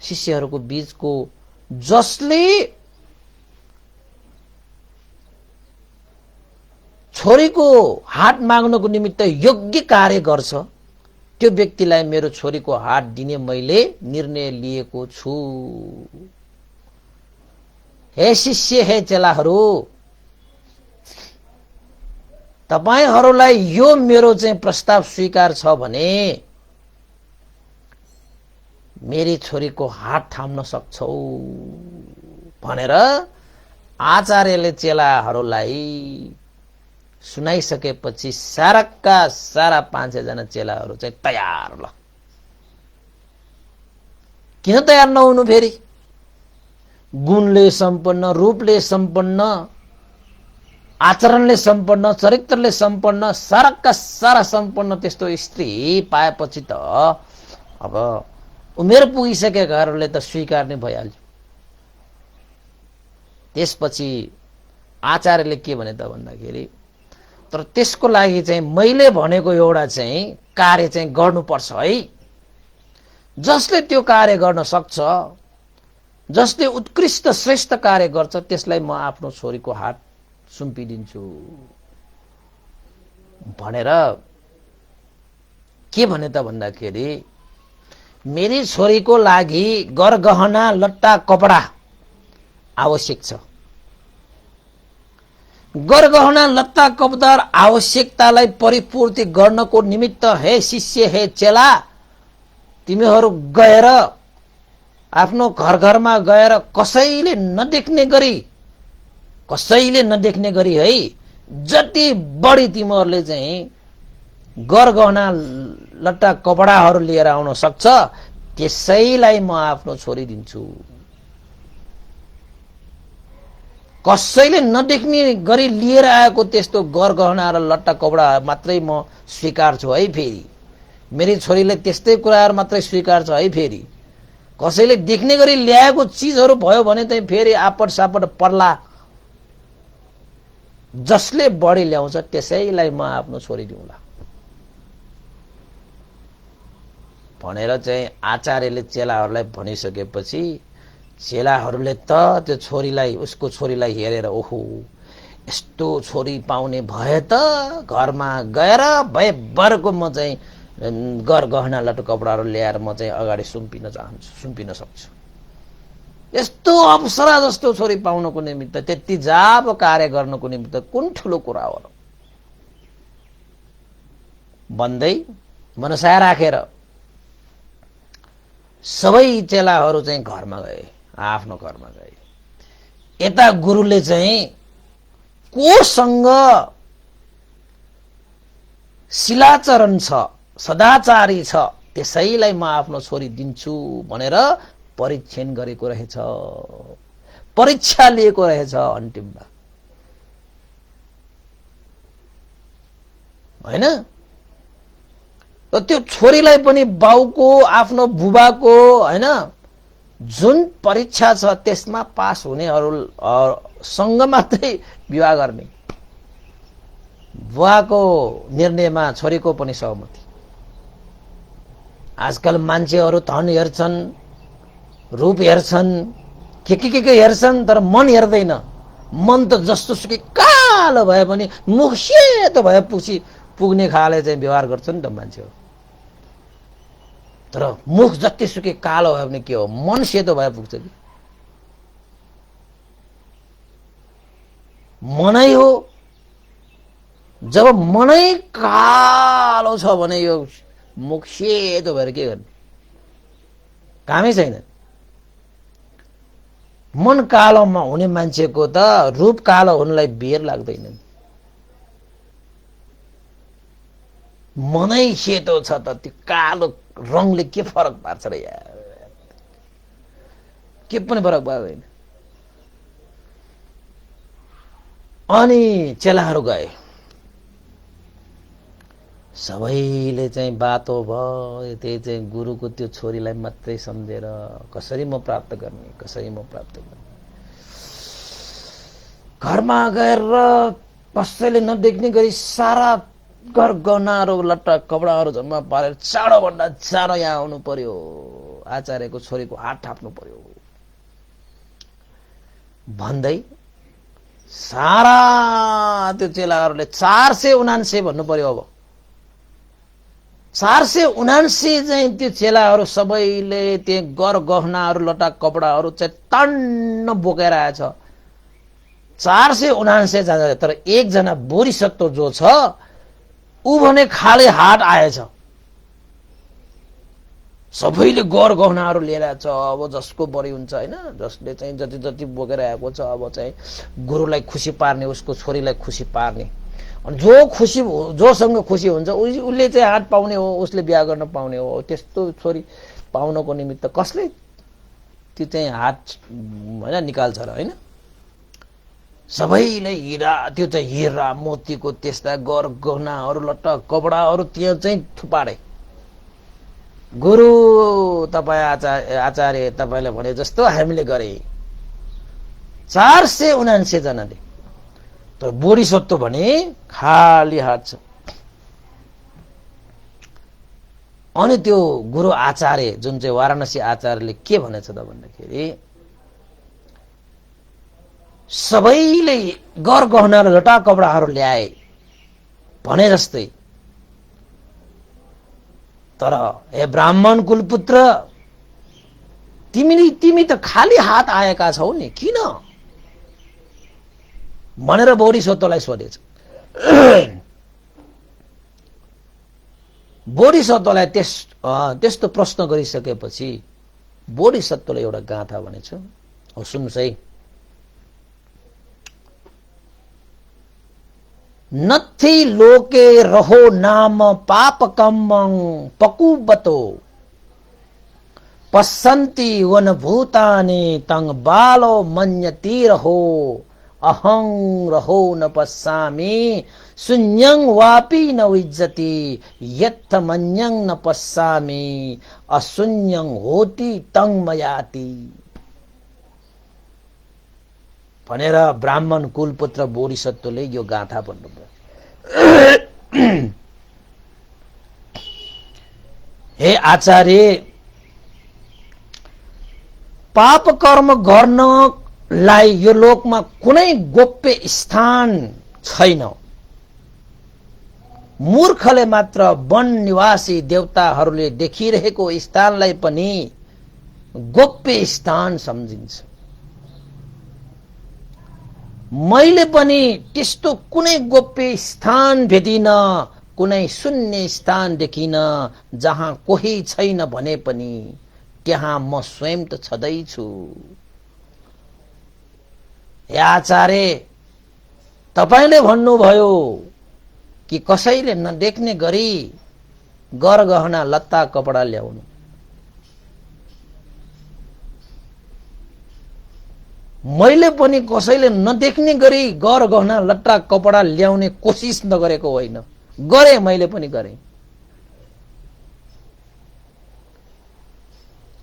S1: शिष्यहरूको बीचको जसले छोरीको हात माग्नको निमित्त योग्य कार्य गर्छ त्यो व्यक्तिलाई मेरो छोरीको हात दिने मैले निर्णय लिएको छु। हे शिष्य, हे चेलाहरू, तपाईहरूलाई यो मेरो चाहिँ प्रस्ताव स्वीकार छ भने मेरी छोरीको हात थाम्न सक्छौ भनेर आचार्यले चेलाहरूलाई सुनाइसकेपछि साराका सारा 500 जना चेलाहरू चाहिँ तयार। ल किन तयार नहुनु फेरि? गुणले सम्पन्न, रूपले सम्पन्न, आचरणले सम्पन्न, चरित्रले सम्पन्न, साराका सारा सम्पन्न त्यस्तो स्त्री पाएपछि त अब उमेर पुगिसकेकाहरूले त स्वीकार नै भइहाल्छ। त्यसपछि आचार्यले के भने त भन्दाखेरि तर त्यसको लागि चाहिँ मैले भनेको एउटा चाहिँ कार्य चाहिँ गर्नुपर्छ है। जसले त्यो कार्य गर्न सक्छ, जसले उत्कृष्ट श्रेष्ठ कार्य गर्छ त्यसलाई म आफ्नो छोरीको हात सुम्पिदिन्छु भनेर के भने त भन्दाखेरि मेरी छोरीको लागि गरगहना लट्टा कपडा आवश्यक छ। गरगहना लत्ता कपडा आवश्यकतालाई परिपूर्ति गर्नको निमित्त हे शिष्य, हे चेला, तिमीहरू गएर आफ्नो घर घरमा गएर कसैले नदेख्ने गरी है जति बढी तिमीहरूले चाहिँ गरगहना लट्टा कपडाहरू लिएर आउन सक्छ त्यसैलाई म आफ्नो छोरी दिन्छु। कसैले नदेख्ने गरी लिएर आएको त्यस्तो गरगहना र लट्टा कपडा मात्रै म स्वीकार्छु है। फेरि मेरी छोरीले त्यस्तै कुराहरू मात्रै स्वीकार्छ है। फेरि कसैले देख्ने गरी ल्याएको चीजहरू भयो भने चाहिँ फेरि आपट सापट पर्ला। जसले बढी ल्याउँछ त्यसैलाई म आफ्नो छोरी दिउँला। भनेर चाहिँ आचार्यले चेलाहरूलाई भनिसकेपछि चेलाहरूले त त्यो छोरीलाई उसको छोरीलाई हेरेर ओहो यस्तो छोरी पाउने भए त घरमा गएर भयभरको म चाहिँ गहना लट्टु कपडाहरू ल्याएर म चाहिँ अगाडि सुम्पिन चाहन्छु, सुम्पिन सक्छु। यस्तो अप्सरा जस्तो छोरी पाउनको निमित्त, त्यति जाप कार्य गर्नको निमित्त कुन ठुलो कुरा हो भन्दै मनसाय राखेर सबै चेलाहरू चाहिँ घरमा गए, आफ्नो घरमा गए। यता गुरुले चाहिँ कोसँग शिलाचरण छ, सदाचारी छ, त्यसैलाई म आफ्नो छोरी दिन्छु भनेर परीक्षण गरेको रहेछ, परीक्षा लिएको रहेछ अन्तिममा, हैन? र त्यो छोरीलाई पनि बाउको, आफ्नो बुबाको, हैन, जुन परीक्षा छ त्यसमा पास हुनेहरू सँग मात्रै विवाह गर्ने। बुवाको निर्णयमा छोरीको पनि सहमति। आजकल मान्छेहरू धन हेर्छन्, रूप हेर्छन्, के हेर्छन्, तर मन हेर्दैन। मन त जस्तो सुकै कालो भए पनि मुख सेतो भए पुग्ने खाले चाहिँ व्यवहार गर्छन् नि त मान्छेहरू। तर मुख जति सुकै कालो भयो भने के हो, मन सेतो भए पुग्छ कि? मनै हो। जब मनै कालो छ भने यो मुख सेतो भएर के गर्ने? कामै छैन। मन कालोमा हुने मान्छेको त रूप कालो हुनलाई बेर लाग्दैन। मनै सेतो छ त त्यो कालो रङले के फरक पार्छ र यार? के पनि फरक पार्दैन। अनि चेलाहरू गए, सबैले चाहिँ बातो भयो, त्यही चाहिँ गुरुको त्यो छोरीलाई मात्रै सम्झेर कसरी म प्राप्त गर्ने, कसरी म प्राप्त गर्ने। घरमा गएर कसैले नदेख्ने गरी सारा घर गहनाहरू लट्टा कपडाहरू जम्मा पारेर चाँडोभन्दा चाँडो यहाँ आउनु पर्यो, आचार्यको छोरीको हात थाप्नु पर्यो भन्दै सारा त्यो चेलाहरूले 479 भन्नु पर्यो। अब 479 चाहिँ त्यो चेलाहरू सबैले त्यो गहनाहरू लट्टा कपडाहरू चाहिँ टन्न बोकेर आएछ। 479 जना। तर एकजना बोधिसत्व जो छ ऊ भने खाली हात आएछ। सबैले गहनाहरू लिएर आएछ। अब जसको बढी हुन्छ, हैन, जसले चाहिँ जति जति बोकेर आएको छ, अब चाहिँ गुरुलाई खुसी पार्ने, उसको छोरीलाई खुसी पार्ने। अनि जोसँग खुसी हुन्छ उसले चाहिँ हात पाउने हो, उसले बिहा गर्न पाउने हो। त्यस्तो छोरी पाउनको निमित्त कसले त्यो चाहिँ हात, हैन, निकाल्छ र, हैन? सबैले त्यो चाहिँ हिरा मोतीको त्यस्ता गहनाहरू लट्टा कपडाहरू त्यहाँ चाहिँ थुपारे। गुरु तपाईँ आचार्य तपाईँले भने जस्तो हामीले गरे। 479 जनाले। तर बोधिसत्व भने खाली हात छ। अनि त्यो गुरु आचार्य जुन चाहिँ वाराणसी आचार्यले के भनेछ त भन्दाखेरि सबैले गहना र लटा कपडाहरू ल्याए भने जस्तै, तर हे ब्राह्मण कुलपुत्र, तिमी त खाली हात आएका छौ नि, किन भनेर बोधिसत्वलाई सोधेछ। बोधिसत्वलाई त्यस्तो प्रश्न गरिसकेपछि बोधिसत्वले एउटा गाथा भनेछ। हो सुन्नुस् है। नथि लोके रहो नाम पापकम पकुबतो पसंती वन भूतानि तंग बालो मन्यति रहो अहं रहो न पश्यामि शून्यं वापि न विज्जति यत्थ मन्यं न पश्यामि अशून्यं होति तं मयाति भनेर ब्राह्मण कुलपुत्र बोधिसत्वले यो गाथा भन्नुभयो। हे आचार्य, पाप कर्म गर्नलाई यो लोकमा कुनै गोप्य स्थान छैन। मूर्खले मात्र वन निवासी देवताहरूले देखिरहेको स्थानलाई पनि गोप्य स्थान सम्झिन्छ। मैले पनि त्यस्तो कुनै गोप्य स्थान भेटिन, कुनै शून्य स्थान देखिन जहाँ कोही छैन भने पनि त्यहाँ म स्वयं त छँदैछु। हे आचार्य, तपाईले भन्नुभयो कि कसैले नदेख्ने गरी गरगहना लत्ता कपडा ल्याउनु। मैले पनि कसैले नदेख्ने गरी गरगहना लत्ता कपडा ल्याउने कोसिस नगरेको होइन, गरे, मैले पनि गरे,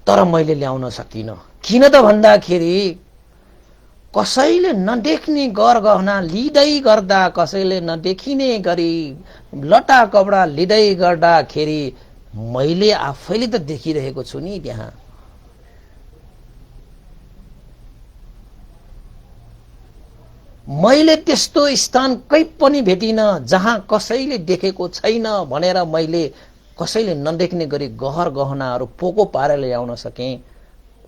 S1: तर मैले ल्याउन सकिन। किन त भन्दाखेरि कसैले नदेख्ने गरगहना लिँदै गर्दा, कसैले नदेखिने गरी लट्टा कपडा लिँदै गर्दाखेरि मैले आफैले त देखिरहेको छु नि त्यहाँ। मैले त्यस्तो स्थान कहीँ पनि भेटिन जहाँ कसैले देखेको छैन भनेर मैले कसैले नदेख्ने गरी गहर गहनाहरू पोको पारेर ल्याउन सके,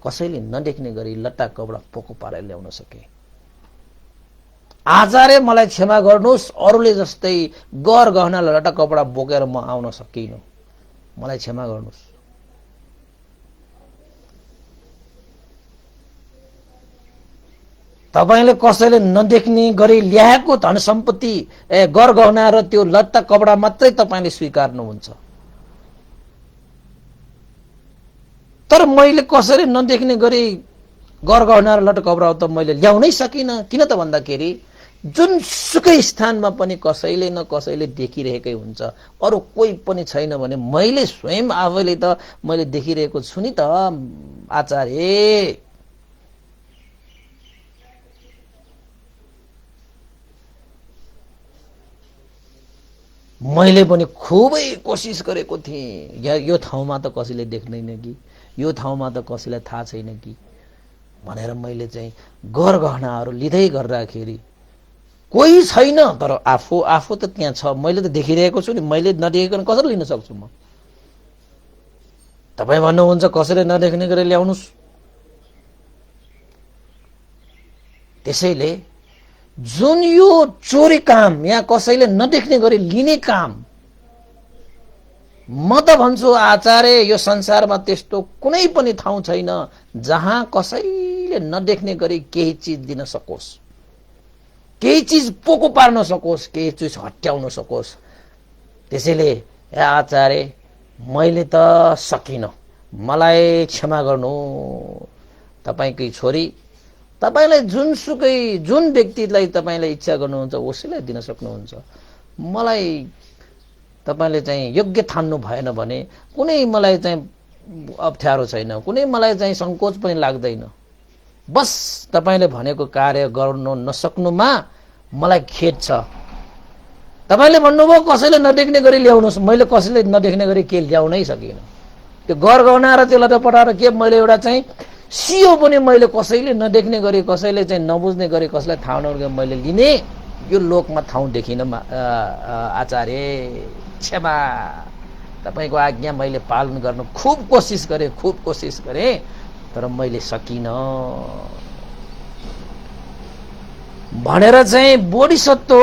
S1: कसैले नदेख्ने गरी लट्टा कपडा पोको पारेर ल्याउन सके। आचार्य, मलाई क्षमा गर्नुहोस्, अरूले जस्तै गर गहना लट्टा कपडा बोकेर म आउन सकिन, मलाई क्षमा गर्नुहोस्। तपाईले कसैले नदेख्ने गरी ल्याएको धन सम्पत्ति गरगहना र त्यो लत्ता कपडा मात्रै तपाईले स्वीकार्नुहुन्छ, तर मैले कसैले नदेख्ने गरी गरगहना र लट्टा कपडा त मैले ल्याउनै सकिन। किन त भन्दाखेरि जुनसुकै स्थानमा पनि कसैले न कसैले देखिरहेकै हुन्छ, अरू कोही पनि छैन भने मैले स्वयं आफैले त मैले देखिरहेको छु नि त आचार्य। मैले पनि खुबै कोसिस गरेको थिएँ, यो ठाउँमा त कसैले देख्दैन कि, यो ठाउँमा त कसैलाई थाहा छैन कि भनेर मैले चाहिँ गरगहनाहरू लिँदै गर्दाखेरि कोही छैन, तर आफू त त्यहाँ छ, मैले त देखिरहेको छु नि, मैले नदेखेको कसरी लिन सक्छु म? तपाईँ भन्नुहुन्छ कसैले नदेख्ने गरी ल्याउनुहोस्। त्यसैले जुन यो चोरी काम, यहाँ कसैले नदेख्ने गरी लिने काम, म त भन्छु आचार्य, यो संसारमा त्यस्तो कुनै पनि ठाउँ छैन जहाँ कसैले नदेख्ने गरी केही चिज दिन सकोस्, केही चिज पोको पार्न सकोस्, केही चिज हट्याउन सकोस्। त्यसैले हे आचार्य, मैले त सकिन, मलाई क्षमा गर्नु। तपाईकै छोरी, तपाईलाई जुनसुकै जुन व्यक्तिलाई तपाईले इच्छा गर्नुहुन्छ उसैलाई दिन सक्नुहुन्छ। मलाई तपाईले चाहिँ योग्य ठान्नु भएन भने कुनै मलाई चाहिँ अप्ठ्यारो छैन, कुनै मलाई चाहिँ संकोच पनि लाग्दैन। बस तपाईले भनेको कार्य गर्नु नसक्नुमा मलाई खेद छ। तपाईले भन्नुभयो कसैले नदेख्ने गरी ल्याउनुहोस्, मैले कसैले नदेख्ने गरी के ल्याउनै सकिन। त्यो गरगहना र त्यसलाई पठाएर के मैले एउटा चाहिँ सियो पनि मैले कसैले नदेख्ने गरी, कसैले चाहिँ नबुझ्ने गरी, कसैलाई थाहा नगरी मैले लिने यो लोकमा ठाउँ देखिन। आचार्य क्षमा, तपाईको आज्ञा मैले पालन गर्न खुब कोसिस गरेँ, तर मैले सकिन भनेर चाहिँ बोधिसत्व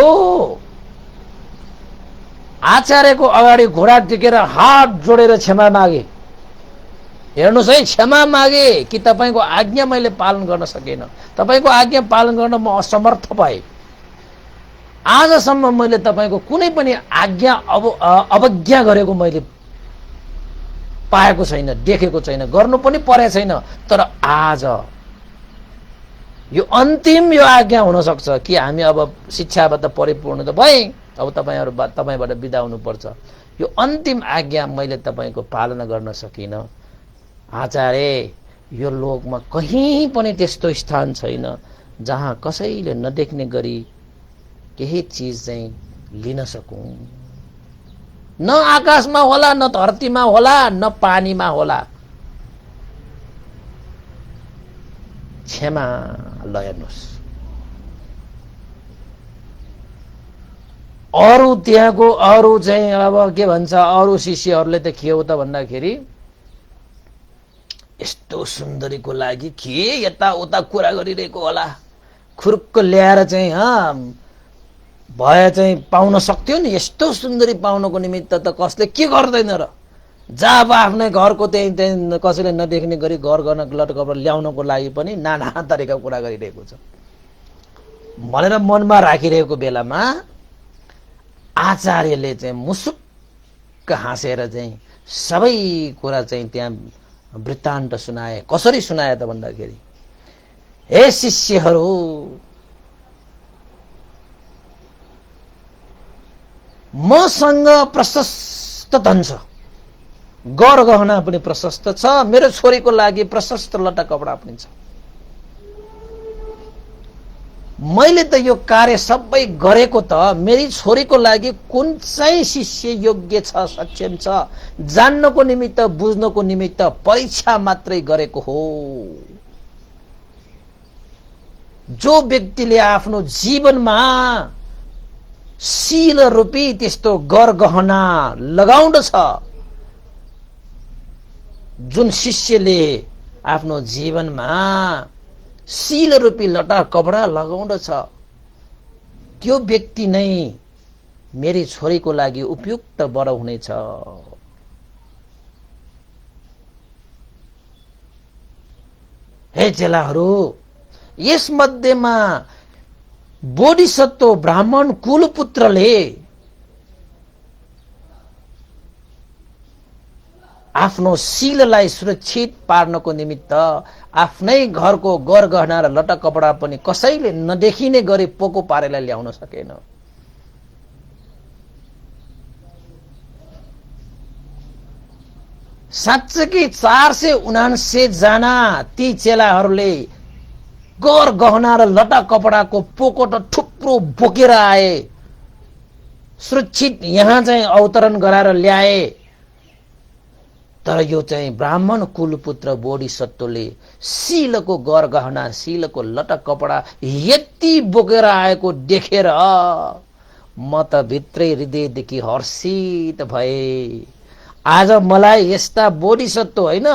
S1: आचार्यको अगाडि घोडा टेकेर हात जोडेर क्षमा मागे। हेर्नुहोस् है, क्षमा मागे कि तपाईको आज्ञा मैले पालन गर्न सकेन, तपाईको आज्ञा पालन गर्न म असमर्थ भए। आजसम्म मैले तपाईको कुनै पनि आज्ञा अवज्ञा गरेको मैले पाएको छैन, देखेको छैन, गर्नु पनि परेको छैन। तर आज यो अन्तिम यो आज्ञा हुन सक्छ कि हामी अब शिक्षाबाट परिपूर्ण त भए, अब तपाईबाट बिदा हुनुपर्छ। यो अन्तिम आज्ञा मैले तपाईको पालना गर्न सकिन। आचार्य, यो लोकमा कहीँ पनि त्यस्तो स्थान छैन जहाँ कसैले नदेख्ने गरी केही चिज चाहिँ लिन सकूं। न आकाशमा होला, न धरतीमा होला, न पानीमा होला। क्षमा ल हेर्नुहोस्। अरू त्यहाँको अरू चाहिँ अब के भन्छ, अरू शिष्यहरूले त के हो त भन्दाखेरि यस्तो सुन्दरीको लागि के यताउता कुरा गरिरहेको होला, खुर्क ल्याएर चाहिँ भए चाहिँ पाउन सक्थ्यो नि। यस्तो सुन्दरी पाउनको निमित्त त कसले के गर्दैन र। जहाँ अब आफ्नै घरको त्यही कसैले नदेख्ने गरी घर गर्न लटकपडा ल्याउनको लागि पनि नाना तरिका कुरा गरिरहेको छ भनेर मनमा राखिरहेको बेलामा आचार्यले चाहिँ मुसुक्क हाँसेर चाहिँ सबै कुरा चाहिँ त्यहाँ वृत्तान्त सुनाए। कसरी सुनाए त भन्दाखेरि, हे शिष्यहरू, मसँग प्रशस्त धन छ, गर गहना पनि प्रशस्त छ, मेरो छोरीको लागि प्रशस्त लट्टा कपडा पनि छ। मैले त यो कार्य सबै गरेको त मेरी छोरीको लागि कुन चाहिँ शिष्य योग्य छ, सक्षम छ, जान्नको निमित्त, बुझ्नको निमित्त परीक्षा मात्रै गरेको हो। जो व्यक्तिले आफ्नो जीवनमा शील रूपी त्यस्तो गर गहना लगाउँदछ, जुन शिष्यले आफ्नो जीवनमा शील रूपी लटा कपडा लगाउँदछ, त्यो व्यक्ति नै मेरी छोरीको लागि उपयुक्त वर हुनेछ। हे चेलाहरू, यस मध्येमा बोधिसत्व ब्राह्मण कुलपुत्रले आफ्नो शीललाई सुरक्षित पार्नको निमित्त आफ्नै घरको गरगहना र लटा कपडा पनि कसैले नदेखिने गरी पोको पारेर ल्याउन सकेन। साँच्चै 479 जना ती चेलाहरूले गरगहना र लटा कपडाको पोको त थुप्रो बोकेर आए, सुरक्षित यहाँ चाहिँ अवतरण गराएर ल्याए। तर यो चाहिँ ब्राह्मण कुलपुत्र बोधिसत्वले शीलको गरगहना, शीलको लटा कपडा यति बोकेर आएको देखेर म त भित्रै हृदयदेखि हर्षित भए। आज मलाई यस्ता बोधिसत्व होइन,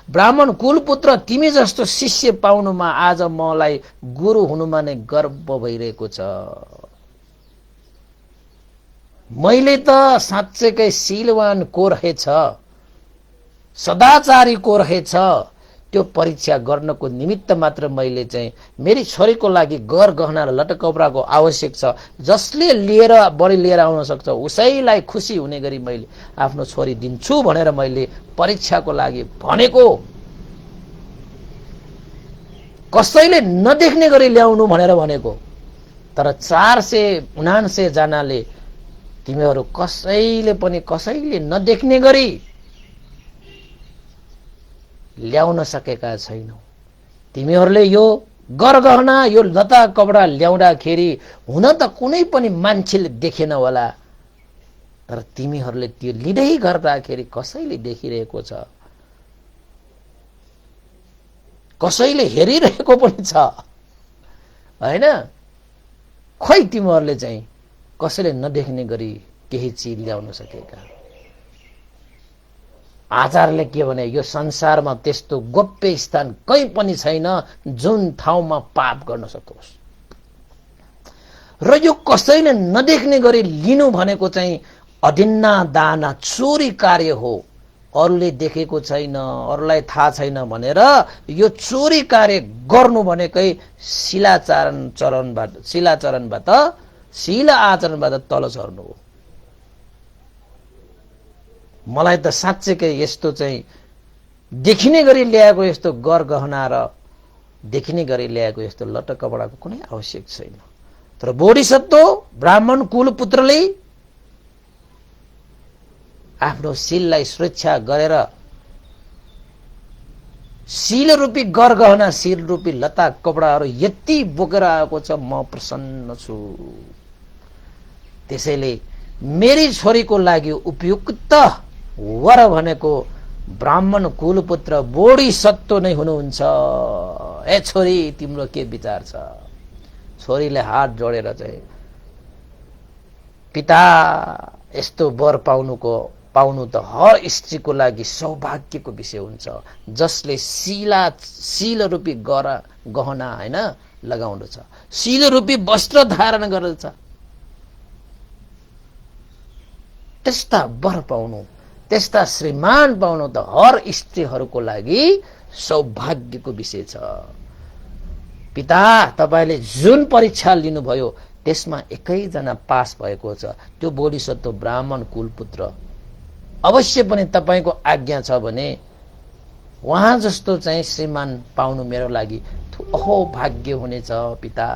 S1: ब्राह्मण कुलपुत्र तिमी जस्तो शिष्य पाउनुमा आज मलाई गुरु हुनुमा नै गर्व भइरहेको छ। मैले त साँच्चैकै शीलवान को रहेछ, सदाचारी को रहेछ, त्यो परीक्षा गर्नको निमित्त मात्र मैले चाहिँ मेरी छोरीको लागि गर गहना र लटा कपडाको आवश्यक छ। जसले लिएर बढी लिएर आउन सक्छ उसैलाई खुसी हुने गरी मैले आफ्नो छोरी दिन्छु भनेर मैले परीक्षाको लागि भनेको। कसैले नदेख्ने गरी ल्याउनु भनेर भनेको। तर 479 जनाले तिमीहरू कसैले नदेख्ने गरी ल्याउन सकेका छैनौ। तिमीहरूले यो गरगहना, यो लता कपडा ल्याउँदाखेरि हुन त कुनै पनि मान्छेले देखेन होला, तर तिमीहरूले त्यो लिँदै गर्दाखेरि कसैले देखिरहेको छ, कसैले हेरिरहेको पनि छ हैन। खै तिमीहरूले चाहिँ कसैले नदेख्ने गरी केही चिज ल्याउन सकेका। आचार्यले के भने, यो संसारमा त्यस्तो गोप्य स्थान कहीँ पनि छैन जुन ठाउँमा पाप गर्न सकोस्। र यो कसैले नदेख्ने गरी लिनु भनेको चाहिँ अदिन्ना दाना चोरी कार्य हो। अरूले देखेको छैन, अरूलाई थाहा छैन भनेर यो चोरी कार्य गर्नु भनेकै शील आचरणबाट तल झर्नु हो। मलाई त साँच्चैकै यस्तो चाहिँ देखिने गरी ल्याएको यस्तो गरगहना र देखिने गरी ल्याएको यस्तो लट्टा कपडाको कुनै आवश्यक छैन। तर बोधिसत्व ब्राह्मण कुलपुत्रले आफ्नो शीललाई सुरक्षा गरेर शील रूपी गरगहना, शील रूपी लता कपडाहरू यति बोकेर आएको छ, म प्रसन्न छु। त्यसैले मेरी छोरीको लागि उपयुक्त वर भनेको ब्राह्मण कुलपुत्र बोधिसत्व नै हुनुहुन्छ। ए छोरी, तिम्रो के विचार छ? छोरीले हात जोडेर चाहिँ, पिता, यस्तो वर पाउनु त हर स्त्रीको लागि सौभाग्यको विषय हुन्छ, जसले शील रूपी गहना हैन लगाउनु छ, शील रूपी वस्त्र धारण गर्दछ। त्यस्ता वर पाउनु, त्यस्ता श्रीमान पाउनु त हर स्त्रीहरूको लागि सौभाग्यको विषय छ। पिता, तपाईले जुन परीक्षा लिनुभयो त्यसमा एकैजना पास भएको छ, त्यो बोधिसत्व ब्राह्मण कुलपुत्र। अवश्य पनि तपाईको आज्ञा छ भने उहाँ जस्तो चाहिँ श्रीमान पाउनु मेरो लागि ठुलो भाग्य हुनेछ पिता।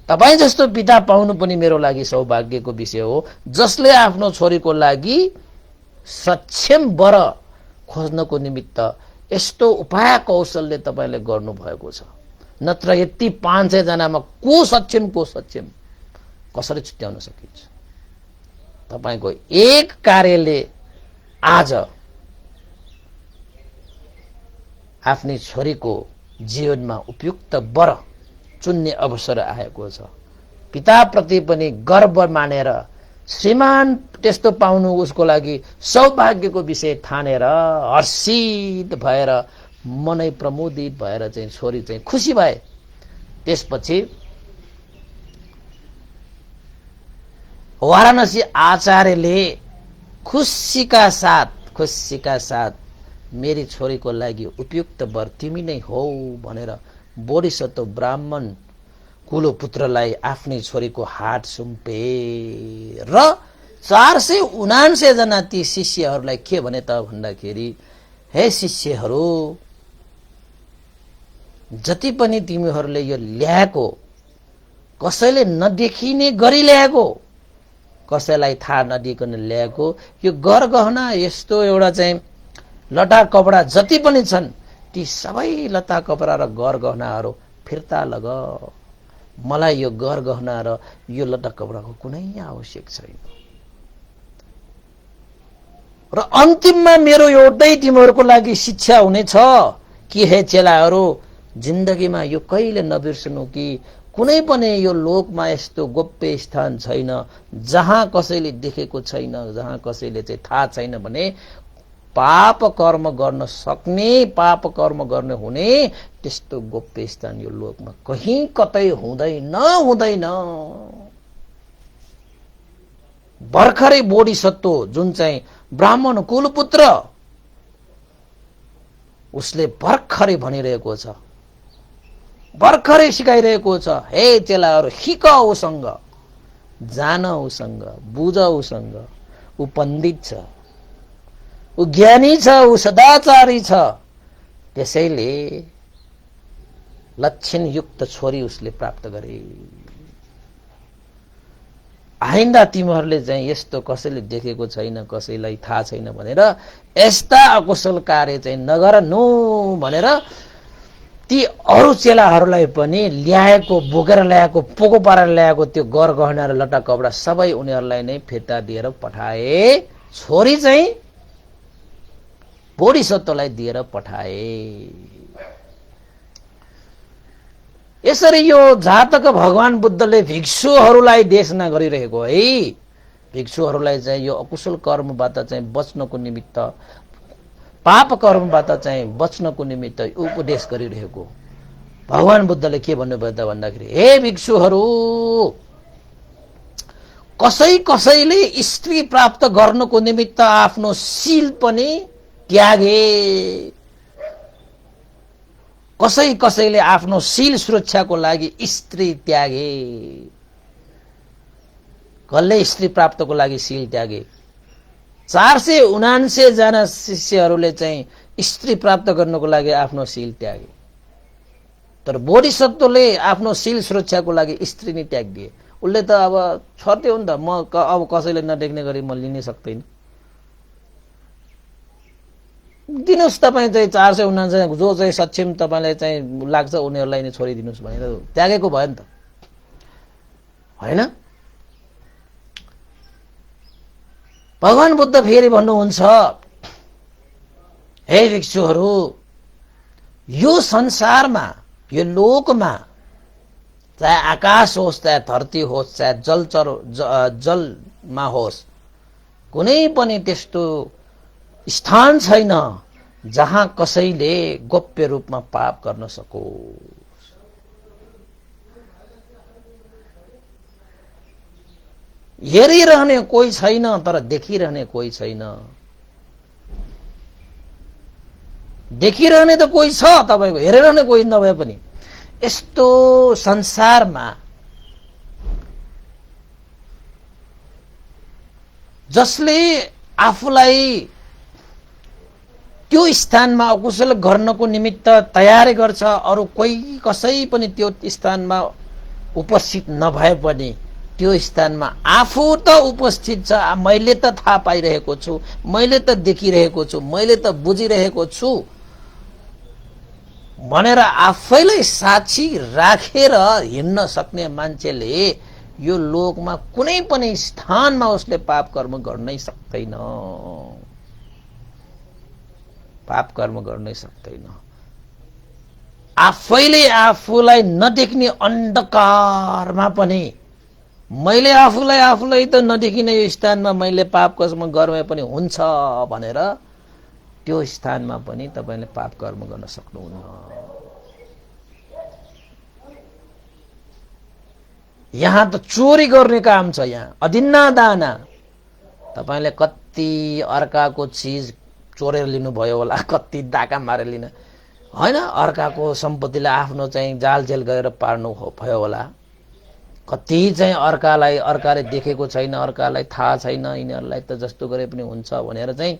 S1: तपाई जस्तो पिता पाउनु पनि मेरो लागि सौभाग्यको विषय हो, जसले आफ्नो छोरीको लागि सक्षम वर खोज्नको निमित्त यस्तो उपाय कौशलले तपाईले गर्नु भएको छ। नत्र यति 500 जनामा को सक्षम कसरी छुट्याउन सकिन्छ? तपाईको एक कार्यले आज आफ्नी छोरीको जीवनमा उपयुक्त वर चुन्ने अवसर आएको छ। पिताप्रति पनि गर्व मानेर श्रीमान त्यस्तो पाउनु उसको लागि सौभाग्यको विषय ठानेर हर्षित भएर मनै प्रमोदित भएर चाहिँ छोरी चाहिँ खुसी भए। त्यसपछि वाराणसी आचार्यले खुसीका साथ मेरी छोरीको लागि उपयुक्त वर तिमी नै हौ भनेर बोधिसत्व ब्राह्मण कुलपुत्रलाई आफ्नै छोरीको हात सुम्पे र 479 जना ती शिष्यहरूलाई के भने त भन्दाखेरि, हे शिष्यहरू, जति पनि तिमीहरूले यो ल्याएको, कसैले नदेखिने गरी ल्याएको, कसैलाई थाहा नदिकन ल्याएको यो गहना, यस्तो एउटा चाहिँ लटा कपडा जति पनि छन्, ती सबै लता कपडा र गहनाहरू फिर्ता लग। मलाई यो गहना र यो लटा कपडाको कुनै आवश्यक छैन। र अन्तिममा मेरो एउटै तिमीहरूको लागि शिक्षा हुनेछ कि हे चेलाहरू, जिन्दगीमा यो कहिले नबिर्सनु कि कुनै पनि यो लोकमा यस्तो गोप्य स्थान छैन जहाँ कसैले देखेको छैन, जहाँ कसैले चाहिँ थाहा छैन भने पाप कर्म गर्न सक्ने, पाप कर्म गर्ने हुने त्यस्तो गोप्य स्थान यो लोकमा कहीं कतै हुँदैन। भर्खरै बोधिसत्व जुन चाहिँ ब्राह्मण कुलपुत्र, उसले भर्खरै भनिरहेको छ, भर्खरै सिकाइरहेको छ, हे चेलाहरू, हिक उसँग, जान उसँग, बुझ उसँग, ऊ पण्डित छ, ऊ ज्ञानी छ, ऊ सदाचारी छ। त्यसैले लक्षणयुक्त छोरी उसले प्राप्त गरे। आइन्दा तिमीहरूले चाहिँ यस्तो कसैले देखेको छैन, कसैलाई थाहा छैन भनेर यस्ता अकुशल कार्य चाहिँ नगर्नु भनेर ती अरू चेलाहरूलाई पनि ल्याएको, बोकेर ल्याएको, पोको पारेर ल्याएको त्यो गहना र लटा कपडा सबै उनीहरूलाई नै फिर्ता दिएर पठाए। छोरी चाहिँ बोधिसत्वलाई दिएर पठाए। यसरी यो जातक भगवान बुद्धले भिक्षुहरूलाई देशना गरिरहेको है। भिक्षुहरूलाई चाहिँ यो अकुशल कर्मबाट चाहिँ बच्नको निमित्त, पाप कर्मबाट चाहिँ बच्नको निमित्त उपदेश गरिरहेको। भगवान बुद्धले के भन्नुभयो त भन्दाखेरि, हे भिक्षुहरू, कसैले स्त्री प्राप्त गर्नको निमित्त आफ्नो शील पनि त्यागे, कसैले आफ्नो शील सुरक्षाको लागि स्त्री त्यागे। कसले स्त्री प्राप्तको लागि शील त्यागे? 479 जना शिष्यहरूले चाहिँ स्त्री प्राप्त गर्नको लागि आफ्नो शील त्यागे। तर बोधिसत्वले आफ्नो शील सुरक्षाको लागि स्त्री नै त्यागिदिए। उसले त अब छर्त्यो नि त, म अब कसैले नदेख्ने गरी म लिनै सक्दैन। दिनुस् तपाईँ चाहिँ 479 जो चाहिँ सक्षम तपाईँलाई चाहिँ लाग्छ उनीहरूलाई नै छोडिदिनुस् भनेर त्यागेको भयो नि त, होइन? भगवान बुद्ध फेरि भन्नुहुन्छ, हे भिक्षुहरू, यो संसारमा, यो लोकमा, चाहे आकाश होस्, चाहे धरती होस्, चाहे जलमा होस्, कुनै पनि त्यस्तो स्थान छैन जहाँ कसैले गोप्य रूपमा पाप गर्न सकोस्। हेरिरहने कोही छैन, तर देखिरहने कोही छैन। देखिरहने त कोही छ तपाईको, हेरिरहने कोही नभए पनि। यस्तो संसारमा जसले आफूलाई त्यो स्थानमा अकुशल गर्नको निमित्त तयारी गर्छ, अरू कोही कसै पनि त्यो स्थानमा उपस्थित नभए पनि त्यो स्थानमा आफू त उपस्थित छ, मैले त थाहा पाइरहेको छु, मैले त देखिरहेको छु, मैले त बुझिरहेको छु भनेर आफैलाई साक्षी राखेर हिँड्न सक्ने मान्छेले यो लोकमा कुनै पनि स्थानमा उसले पाप कर्म गर्नै सक्दैन, पाप कर्म गर्नै सक्दैन। आफैले आफूलाई नदेख्ने अन्धकारमा पनि मैले आफूलाई त नदेखिने यो स्थानमा मैले पाप कर्म गर्ने पनि हुन्छ भनेर त्यो स्थानमा पनि तपाईले पाप कर्म गर्न सक्नुहुन्न। यहाँ त चोरी गर्ने काम छ, यहाँ अदिन्ना दाना। तपाईले कति अर्काको चीज चोरेर लिनुभयो होला, कति डाका मारेर लिन, हैन, अर्काको सम्पत्तिलाई आफ्नो चाहिँ जालजेल गरेर पार्नु भयो होला, कति चाहिँ अर्काले देखेको छैन, अर्कालाई थाहा छैन, यिनीहरूलाई त जस्तो गरे पनि हुन्छ भनेर चाहिँ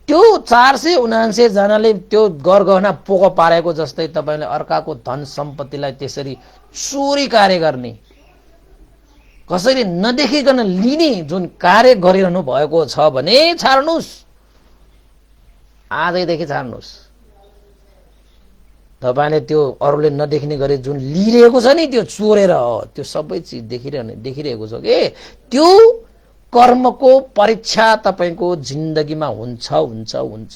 S1: त्यो 479 जनाले त्यो गरगहना पोको पारेको जस्तै तपाईले अर्काको धन सम्पत्तिलाई त्यसरी चोरी कार्य गर्ने, कसैले नदेखिकन लिने जुन कार्य गरिरहनु भएको छ भने छाड्नुस्, आजैदेखि छाड्नुस्। तपाईले त्यो अरूले नदेख्ने गरी जुन लिइरहेको छ नि, त्यो चोरेर हो, त्यो सबै चिज देखिरहेको छ के, त्यो कर्मको परीक्षा तपाईको जिन्दगीमा हुन्छ हुन्छ हुन्छ।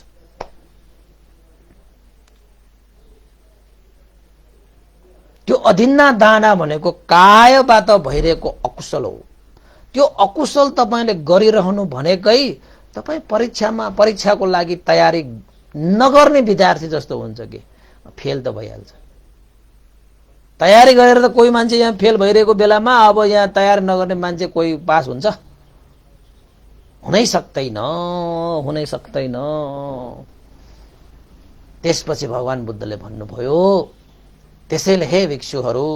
S1: त्यो अदिन्ना दाना भनेको कायबाट भइरहेको अकुशल हो। त्यो अकुशल तपाईले गरिरहनु भनेकै तपाई परीक्षाको लागि तयारी नगर्ने विद्यार्थी जस्तो हुन्छ कि फेल त भइहाल्छ। तयारी गरेर त कोही मान्छे यहाँ फेल भइरहेको बेलामा अब यहाँ तयारी नगर्ने मान्छे कोही पास हुन्छ? हुनै सक्दैन। त्यसपछि भगवान बुद्धले भन्नुभयो, त्यसैले हे भिक्षुहरू,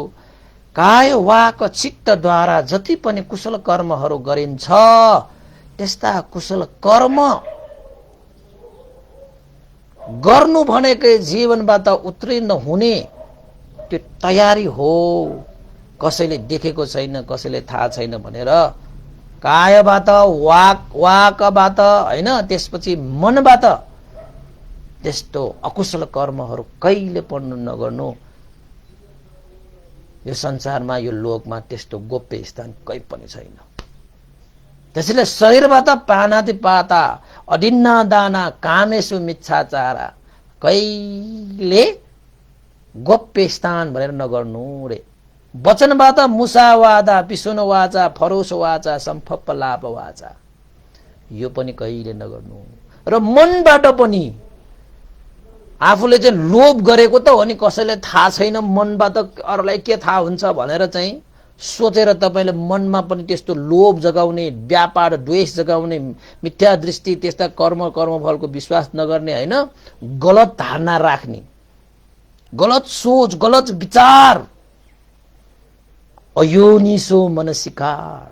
S1: काय वाक चित्तद्वारा जति पनि कुशल कर्महरू गरिन्छ, त्यस्ता कुशल कर्म गर्नु भनेकै जीवनबाट उत्तीर्ण हुने त्यो तयारी हो। कसैले देखेको छैन, कसैले थाहा छैन भनेर कायबाट, वाकबाट, हैन, त्यसपछि मनबाट त्यस्तो अकुशल कर्महरू कहिले पनि नगर्नु। यो संसारमा, यो लोकमा त्यस्तो गोप्य स्थान कहीँ पनि छैन। त्यसैले शरीरबाट पानातिपाता अदिन्ना दाना कामेषु मिच्छाचारा, कहिले गोप्य स्थान भनेर नगर्नु रे। वचनबाट मुसावादा पिसुन वाचा फरोस वाचा सम्फप्प लाभ वाचा, यो पनि कहिले नगर्नु। र मनबाट पनि आफूले चाहिँ लोभ गरेको त हो नि, कसैले थाहा छैन, मनबाट अरूलाई के थाहा हुन्छ भनेर चाहिँ सोचेर तपाईले मनमा पनि त्यस्तो लोभ जगाउने, व्यापार द्वेष जगाउने, मिथ्या दृष्टि, त्यस्ता कर्मफलको विश्वास नगर्ने, हैन, गलत धारणा राख्ने, गलत सोच, गलत विचार, अयोनिसो मनसिकार,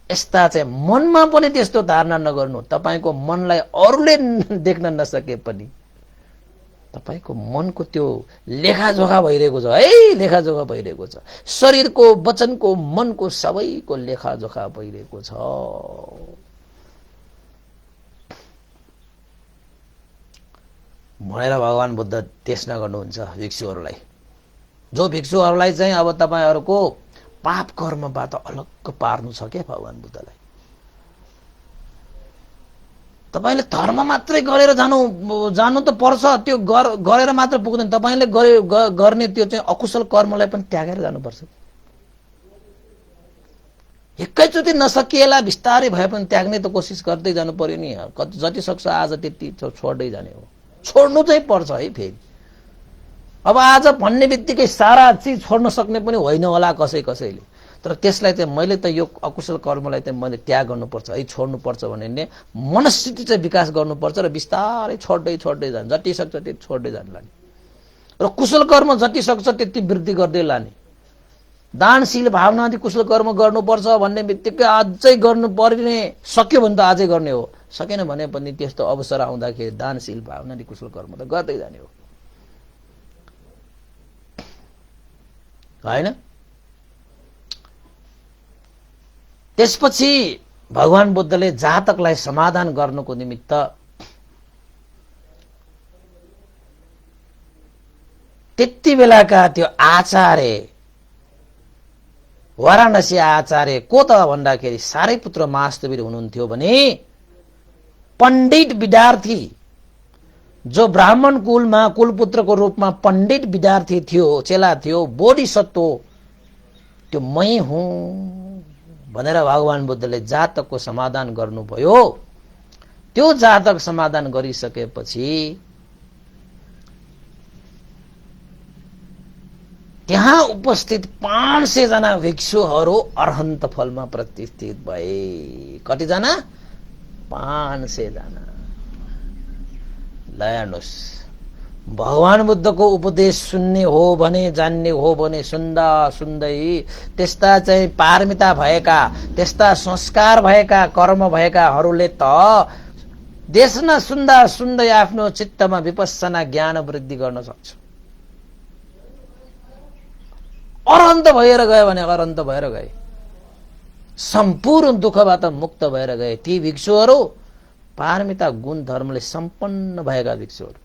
S1: यस्ता चाहिँ मनमा पनि त्यस्तो धारणा नगर्नु। तपाईको मनलाई अरूले देख्न नसके पनि तपाईको मनको त्यो लेखाजोखा भइरहेको छ है, लेखाजोखा भइरहेको छ। शरीरको, वचनको, मनको सबैको लेखाजोखा भइरहेको छ। भनेर भगवान बुद्ध त्यसना गर्नुहुन्छ भिक्षुहरूलाई। जो भिक्षुहरूलाई चाहिँ अब तपाईहरुको पाप कर्मबाट अलग्ग पार्नु छ क्या भगवान बुद्धलाई। तपाईले धर्म मात्रै गरेर जानु त पर्छ, त्यो गरेर मात्र पुग्दैन। तपाईले गर्ने त्यो चाहिँ अकुशल कर्मलाई पनि त्यागेर जानुपर्छ। एकैचोटि नसकिएला बिस्तारै भए पनि त्याग्ने त कोसिस गर्दै जानु पर्यो नि। जति सक्छ आज त्यति छोड्दै जाने हो। छोड्नु चाहिँ पर्छ है। फेरि अब आज भन्ने बित्तिकै सारा चिज छोड्न सक्ने पनि होइन होला कसैले, तर त्यसलाई चाहिँ मैले त यो अकुशल कर्मलाई चाहिँ मैले त्याग गर्नुपर्छ है, छोड्नुपर्छ भन्ने मनस्थिति चाहिँ विकास गर्नुपर्छ र बिस्तारै छोड्दै जाने, जति सक्छ त्यति छोड्दै जानु लाने र कुशल कर्म जति सक्छ त्यति वृद्धि गर्दै लाने। दानशील भावनादि कुशल कर्म गर्नुपर्छ भन्ने बित्तिकै अझै गर्नु पर्ने, सक्यो भने त अझै गर्ने हो, सकेन भने पनि त्यस्तो अवसर आउँदाखेरि दानशील भावनादि कुशल कर्म त गर्दै जाने हो हैन। त्यसपछि भगवान बुद्धले जातकलाई समाधान गर्नको निमित्त त्यति बेलाका त्यो आचार्य, वाराणसी आचार्य को त भन्दाखेरि सारिपुत्र महास्तवीर हुनुहुन्थ्यो भने पण्डित विद्यार्थी, जो ब्राह्मण कुलमा कुलपुत्रको रूपमा पण्डित विद्यार्थी थियो, चेला थियो, बोधिसत्व त्यो मै हुँ भनेर भगवान बुद्धले जातकको समाधान गर्नुभयो। त्यो जातक समाधान गरिसकेपछि त्यहाँ उपस्थित 500 जना भिक्षुहरू अरहन्त फलमा प्रतिष्ठित भए। कतिजना? 500 जना। ल हेर्नुहोस्, भगवान बुद्धको उपदेश सुन्ने हो भने, जान्ने हो भने सुन्दा सुन्दै त्यस्ता चाहिँ पारमिता भएका, त्यस्ता संस्कार भएका, कर्म भएकाहरूले त देशमा सुन्दा सुन्दै आफ्नो चित्तमा विपස්සना ज्ञान वृद्धि गर्न सक्छ। अरहन्त भएर गयो भने अरहन्त भएर गए, सम्पूर्ण दुःखबाट मुक्त भएर गए। ती भिक्षुहरू पारमिता गुण धर्मले सम्पन्न भएका भिक्षुहरू।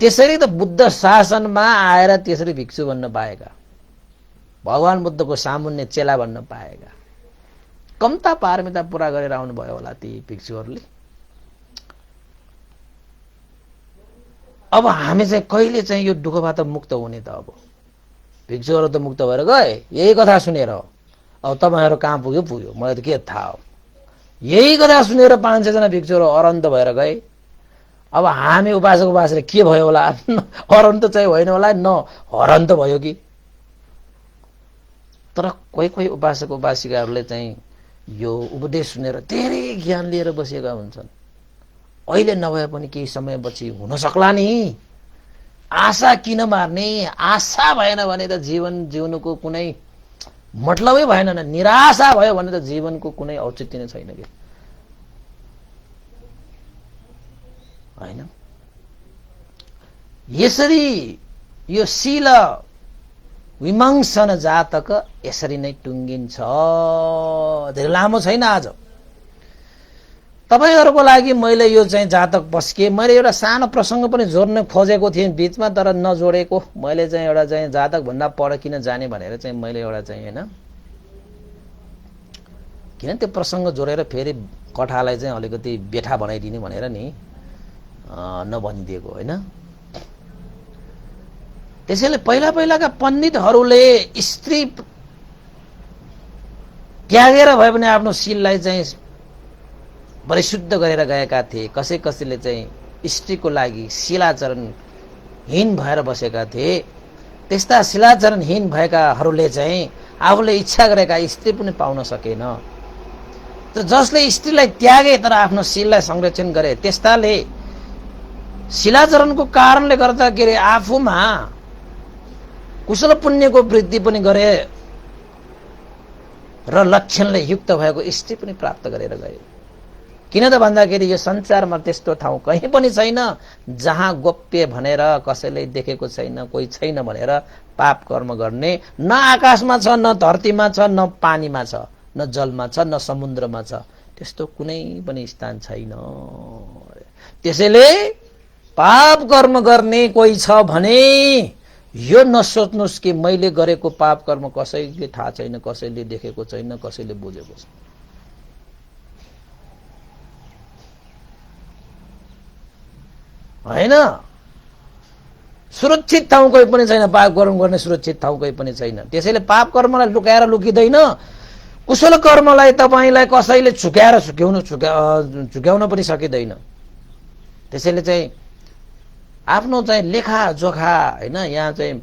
S1: त्यसरी त बुद्ध शासनमा आएर त्यसरी भिक्षु बन्न पाएका, भगवान बुद्धको सामुन्य चेला बन्न पाएका कम्ता पारमिता पूरा गरेर आउनु भयो होला ती भिक्षुहरूले। अब हामी चाहिँ कहिले चाहिँ यो दुःखबाट मुक्त हुने त? अब भिक्षुहरू त मुक्त भएर गए, यही कथा सुनेर। अब तपाईहरु कहाँ पुग्यो, मलाई त के थाहा हो। यही कथा सुनेर 500 जना भिक्षुहरू अरहन्त भएर गए। अब हामी उपासकले के भयो होला? अरहन्त चाहिँ होइन होला, न हरन्त भयो कि? तर कोही उपासक उपासिकाहरूले चाहिँ यो उपदेश सुनेर धेरै ज्ञान लिएर बसेका हुन्छन्। अहिले नभए पनि केही समयपछि हुन सक्ला नि। आशा किन मार्ने? आशा भएन भने त जीवन जिउनुको कुनै मतलबै भएन। निराशा भयो भने त जीवनको कुनै औचित्य नै छैन के, हैन? यसरी यो शील विमंसन जातक यसरी नै टुङ्गिन्छ। धेरै लामो छैन आज। तपाईहरुको लागि मैले यो चाहिँ जातक पस्के, मैले एउटा सानो प्रसंग पनि जोड्न खोजेको थिएँ बीचमा, तर नजोडेको। मैले चाहिँ एउटा चाहिँ जातक भन्दा पर किन जाने भनेर चाहिँ मैले एउटा चाहिँ हैन किन त्यो प्रसंग जोडेर फेरि कथालाई चाहिँ अलिकति बेठा बनाइदिने भनेर नि नभनिदिएको, हैन? त्यसैले पहिलाका पण्डितहरूले स्त्री त्यागेर भए पनि आफ्नो शीललाई चाहिँ परिशुद्ध गरेर गएका थिए। कसैले चाहिँ स्त्रीको लागि शीलाचरणहीन भएर बसेका थिए। त्यस्ता शीलाचरणहीन भएकाहरूले चाहिँ आफूले इच्छा गरेका स्त्री पनि पाउन सकेन। तर जसले स्त्रीलाई त्यागे तर आफ्नो शीललाई संरक्षण गरे, त्यस्ताले शीलाचरणको कारणले गर्दा के रे आफूमा कुशल पुण्यको वृद्धि पनि गरे र लक्षणले युक्त भएको स्त्री पनि प्राप्त गरेर गए। किन त भन्दाखेरि यो संसारमा त्यस्तो ठाउँ कहीँ पनि छैन जहाँ गोप्य भनेर कसैले देखेको छैन, कोही छैन भनेर पाप कर्म गर्ने। न आकाशमा छ, न धरतीमा छ, न पानीमा छ, न जलमा छ, न समुद्रमा छ। त्यस्तो कुनै पनि स्थान छैन। त्यसैले पाप कर्म गर्ने कोही छ भने यो नसोच्नुस् कि मैले गरेको पाप कर्म कसैले थाहा छैन, कसैले देखेको छैन, कसैले बुझेको छैन। हैन, सुरक्षित ठाउँ कोही पनि छैन, पाप कर्म गर्ने सुरक्षित ठाउँ कोही पनि छैन। त्यसैले पाप कर्मलाई लुकाएर लुकिँदैन, कुशल कर्मलाई तपाईलाई कसैले झुक्याउन पनि सकिँदैन। त्यसैले चाहिँ आफ्नो चाहिँ लेखा जोखा हैन, यहाँ चाहिँ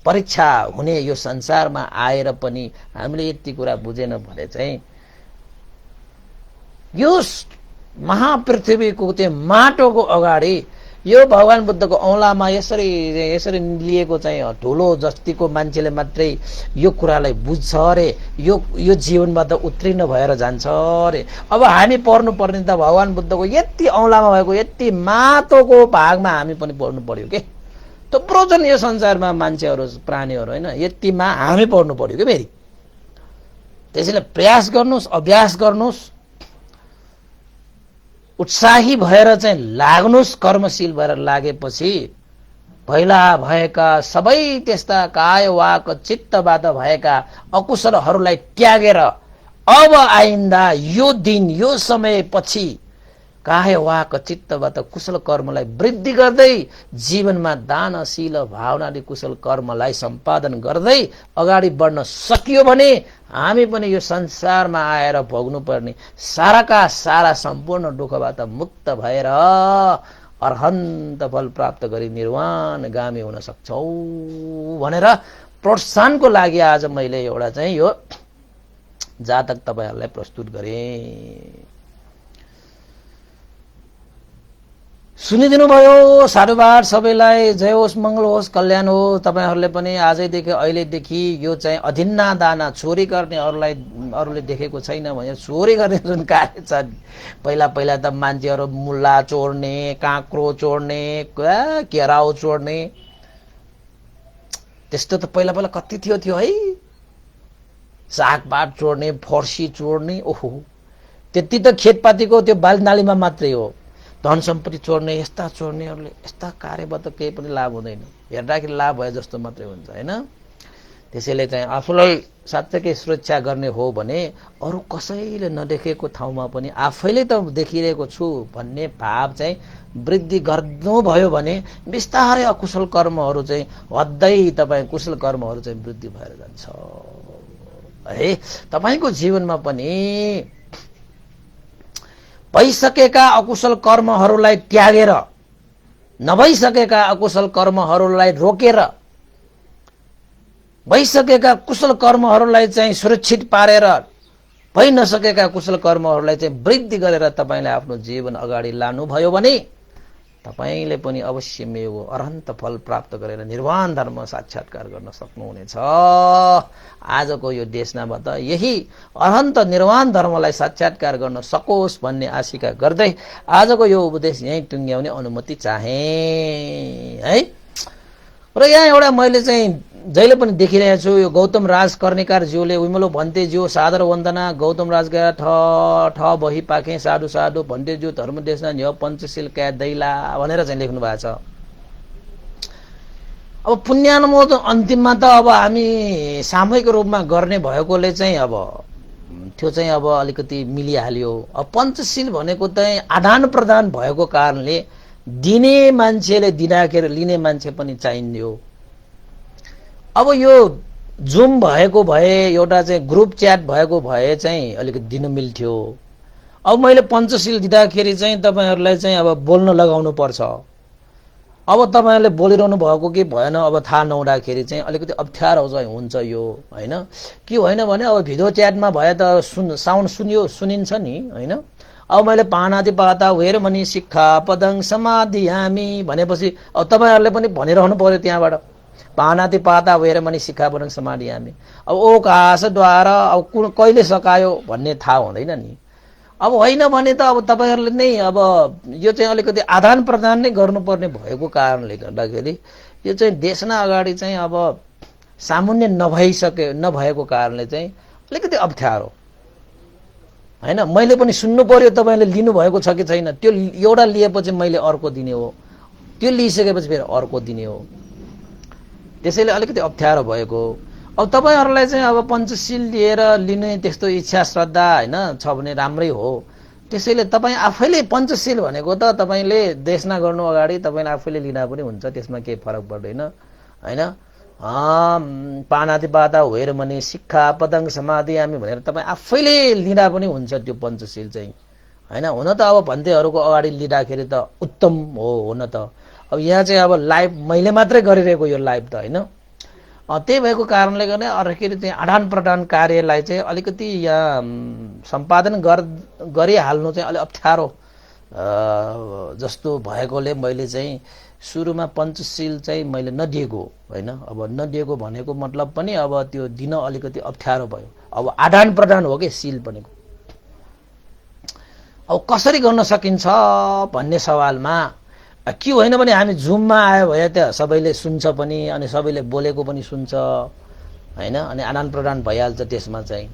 S1: परीक्षा हुने यो संसारमा आएर पनि हामीले यति कुरा बुझेन भने चाहिँ यो महापृथ्वीको त्यो माटोको अगाडि यो भगवान बुद्धको औँलामा यसरी लिएको चाहिँ ठुलो जस्तीको मान्छेले मात्रै यो कुरालाई बुझ्छ अरे, यो जीवनबाट उत्तीर्ण भएर जान्छ अरे। अब हामी पढ्नु पर्ने त भगवान बुद्धको यति औँलामा भएको यति माटोको भागमा हामी पनि पढ्नु पर्यो के। थुप्रो छन् यो संसारमा मान्छेहरू, प्राणीहरू हैन, यतिमा हामी पढ्नु पर्यो के फेरि। त्यसैले प्रयास गर्नुस्, अभ्यास गर्नुस्, उत्साही भएर चाहिँ लाग्नुस्। कर्मशील भएर लागेपछि पहिला भएका सबै त्यस्ता काय वाक चित्तबाट भएका अकुशलहरूलाई त्यागेर अब आइन्दा यो दिन यो समय पछि काय वाक चित्तबाट कुशल कर्मलाई वृद्धि गर्दै जीवनमा दानशील भावनाले कुशल कर्मलाई सम्पादन गर्दै अगाडि बढ्न सकियो भने हामी पनि यो संसारमा आएर भोग्नु पर्ने साराका सारा सम्पूर्ण दुःखबाट मुक्त भएर अर्हन्त फल प्राप्त गरी निर्वाणगामी हुन सक्छौ भनेर प्रोत्साहनको लागि आज मैले एउटा चाहिँ यो जातक तपाईहरुलाई प्रस्तुत गरेँ। सुनिदिनु भयो, साधुवाद सबैलाई। जय होस्, मंगल होस्, कल्याण होस्। तपाईहरुले पनि आजैदेखि अहिलेदेखि यो चाहिँ अधिन्ना दाना चोरी गर्ने अरूले देखेको छैन भने चोरी गर्ने जुन कार्य छ, पहिला पहिला त मान्छेहरू मुला चोर्ने, काँक्रो चोर्ने, केराउ चोर्ने, त्यस्तो त पहिला पहिला कति थियो है। सागपात चोर्ने, फर्सी चोर्ने, ओहो त्यति त खेतपातीको त्यो बालनालीमा मात्रै हो। धन सम्पत्ति चोर्ने, यस्ता चोर्नेहरूले यस्ता कार्यबाट केही पनि लाभ हुँदैन, हेर्दाखेरि लाभ भए जस्तो मात्रै हुन्छ हैन। त्यसैले चाहिँ आफूलाई साँच्चै सुरक्षा गर्ने हो भने अरू कसैले नदेखेको ठाउँमा पनि आफैले त देखिरहेको छु भन्ने भाव चाहिँ वृद्धि गर्नुभयो भने बिस्तारै अकुशल कर्महरू चाहिँ हद्दै तपाईँ कुशल कर्महरू चाहिँ वृद्धि भएर जान्छ है। तपाईको जीवनमा पनि भइसकेका अकुशल कर्महरूलाई त्यागेर, नभइसकेका अकुशल कर्महरूलाई रोकेर, भइसकेका कुशल कर्महरूलाई चाहिँ सुरक्षित पारेर, भइ नसकेका कुशल कर्महरूलाई चाहिँ वृद्धि गरेर तपाईले आफ्नो जीवन अगाडि लानुभयो भने तपाईले पनि अवश्य यो अरहन्त फल प्राप्त गरेर निर्वाण धर्म साक्षात्कार गर्न सक्नुहुनेछ। आजको यो देशनाबाट यही अरहन्त निर्वाण धर्मलाई साक्षात्कार गर्न सकोस् भन्ने आशिका गर्दै आजको यो उपदेश यही टुङ्ग्याउने अनुमति चाहे है। र यहाँ एउटा मैले चाहिँ जहिले पनि देखिरहेको छु, यो गौतम राज कर्णिकार ज्यूले विमलो भन्ते ज्यू सादर वन्दना गौतम राज गया ठ बही पाखे साधु साधु भन्ते ज्यू धर्म देशना न्य पञ्चशील क्या दैला भनेर चाहिँ लेख्नु भएको छ। अब पुण्यानुमोदन अन्तिममा त अब हामी सामूहिक रूपमा गर्ने भएकोले चाहिँ अब त्यो चाहिँ अब अलिकति मिलिहाल्यो। अब पञ्चशील भनेको चाहिँ आदान प्रदान भएको कारणले दिने मान्छेले दिँदाखेरि लिने मान्छे पनि चाहिन्थ्यो। अब यो जुम भएको भए, एउटा चाहिँ ग्रुप च्याट भएको भए चाहिँ अलिकति दिन मिल्थ्यो। अब मैले पञ्चशील दिँदाखेरि चाहिँ तपाईहरुलाई चाहिँ अब बोल्न लगाउनु पर्छ। अब तपाईहरुले बोलिरहनु भएको कि भएन अब थाहा नहुँदाखेरि चाहिँ अलिकति अप्ठ्यारो चाहिँ हुन्छ यो हैन। के होइन भने अब भिडियो च्याटमा भए त साउन्ड सुनिन्छ नि हैन। अब मैले पानाति पाता वेरमणि शिक्षा पदङ समाधियामि भनेपछि अब तपाईहरुले पनि भनिरहनु पर्यो त्यहाँबाट पानाति पाता वेरमणि शिक्षा पदङ समाधियामि। अब ओकाशद्वारा अब कहिले सकायो भन्ने थाहा हुँदैन नि। अब होइन भने त अब तपाईहरुले नै अब यो चाहिँ अलिकति आदान प्रदान नै गर्नुपर्ने भएको कारणले गर्दाखेरि यो चाहिँ देशना अगाडि चाहिँ अब सामान्य नभएको कारणले चाहिँ अलिकति अप्ठ्यारो हैन। मैले पनि सुन्नु पर्यो तपाईले लिनु भएको छ कि छैन। त्यो एउटा लिएपछि मैले अर्को दिने हो, त्यो लिइसकेपछि फेरि अर्को दिने हो। त्यसैले अलिकति अप्ठ्यारो भएको। अब तपाईहरुलाई चाहिँ अब पञ्चशील लिएर लिने त्यस्तो इच्छा श्रद्धा हैन छ भने राम्रै हो। त्यसैले तपाई आफैले पञ्चशील भनेको त तपाईले देशना गर्नु अगाडि तपाईले आफैले लिँदा पनि हुन्छ, त्यसमा केही फरक पर्दैन हैन। पानातिपाता वेरमणि शिक्षा पतंग समाधि हामी भनेर तपाई आफैले लिँदा पनि हुन्छ त्यो पञ्चशील चाहिँ हैन। हुन त अब भन्तेहरुको अगाडि लिँदाखेरि त उत्तम हो हुन त। अब यहाँ चाहिँ अब लाइभ मैले मात्रै गरिरहेको यो लाइभ त हैन। त्यही भएको कारणले गर्दा अरखेरि चाहिँ आदान प्रदान कार्यलाई चाहिँ अलिकति यहाँ सम्पादन गरिहाल्नु चाहिँ अलि अप्ठ्यारो जस्तो भएकोले मैले चाहिँ सुरुमा पञ्चशील चाहिँ मैले नदिएको हैन। अब नदिएको भनेको मतलब पनि अब त्यो दिन अलिकति अप्ठ्यारो भयो। अब आदान प्रदान हो के शील भनेको। अब कसरी गर्न सकिन्छ भन्ने सवालमा के होइन भने हामी जुममा आयो भए त सबैले सुन्छ पनि अनि सबैले बोलेको पनि सुन्छ हैन, अनि आदान प्रदान भइहाल्छ त्यसमा चाहिँ।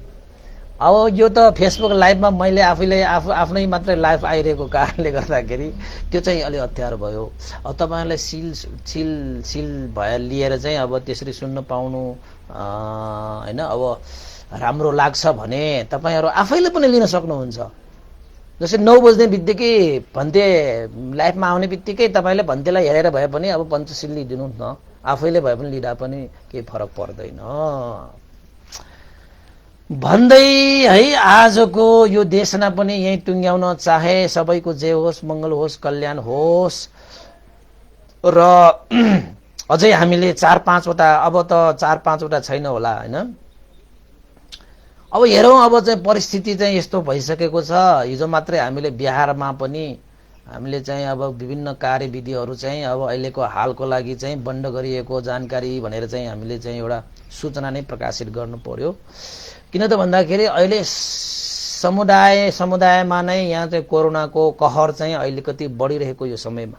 S1: अब यो त फेसबुक लाइभमा मैले आफ्नै मात्रै लाइभ आइरहेको कारणले गर्दाखेरि त्यो चाहिँ अलि अप्ठ्यारो भयो। अब तपाईहरुलाई सिल भए लिएर चाहिँ अब त्यसरी सुन्न पाउनु हैन अब राम्रो लाग्छ भने तपाईहरु आफैले पनि लिन सक्नुहुन्छ। जस्तै 9 बज्ने बित्तिकै भन्ते लाइफमा आउने बित्तिकै तपाईले भन्तेलाई हेरेर भए पनि अब पञ्चशील लिदिनु न, आफैले भए पनि लिदा पनि केही फरक पर्दैन भन्दै है आजको यो देशना पनि यही टुङ्ग्याउन चाहे। सबैको जय होस्, मंगल होस्, कल्याण होस्। र अझै हामीले 4-5 वटा, अब त 4-5 वटा छैन होला हैन। अब हेरौं अब चाहिँ परिस्थिति चाहिँ यस्तो भइसकेको छ। हिजो मात्रै हामीले बिहारमा पनि हामीले चाहिँ अब विभिन्न कार्यविधिहरू चाहिँ अब अहिलेको हालको लागि चाहिँ बन्द गरिएको जानकारी भनेर चाहिँ हामीले चाहिँ एउटा सूचना नै प्रकाशित गर्नु पर्यो। किन त भन्दाखेरि अहिले समुदायमा नै यहाँ चाहिँ कोरोनाको कहर चाहिँ अलिकति बढिरहेको यो समयमा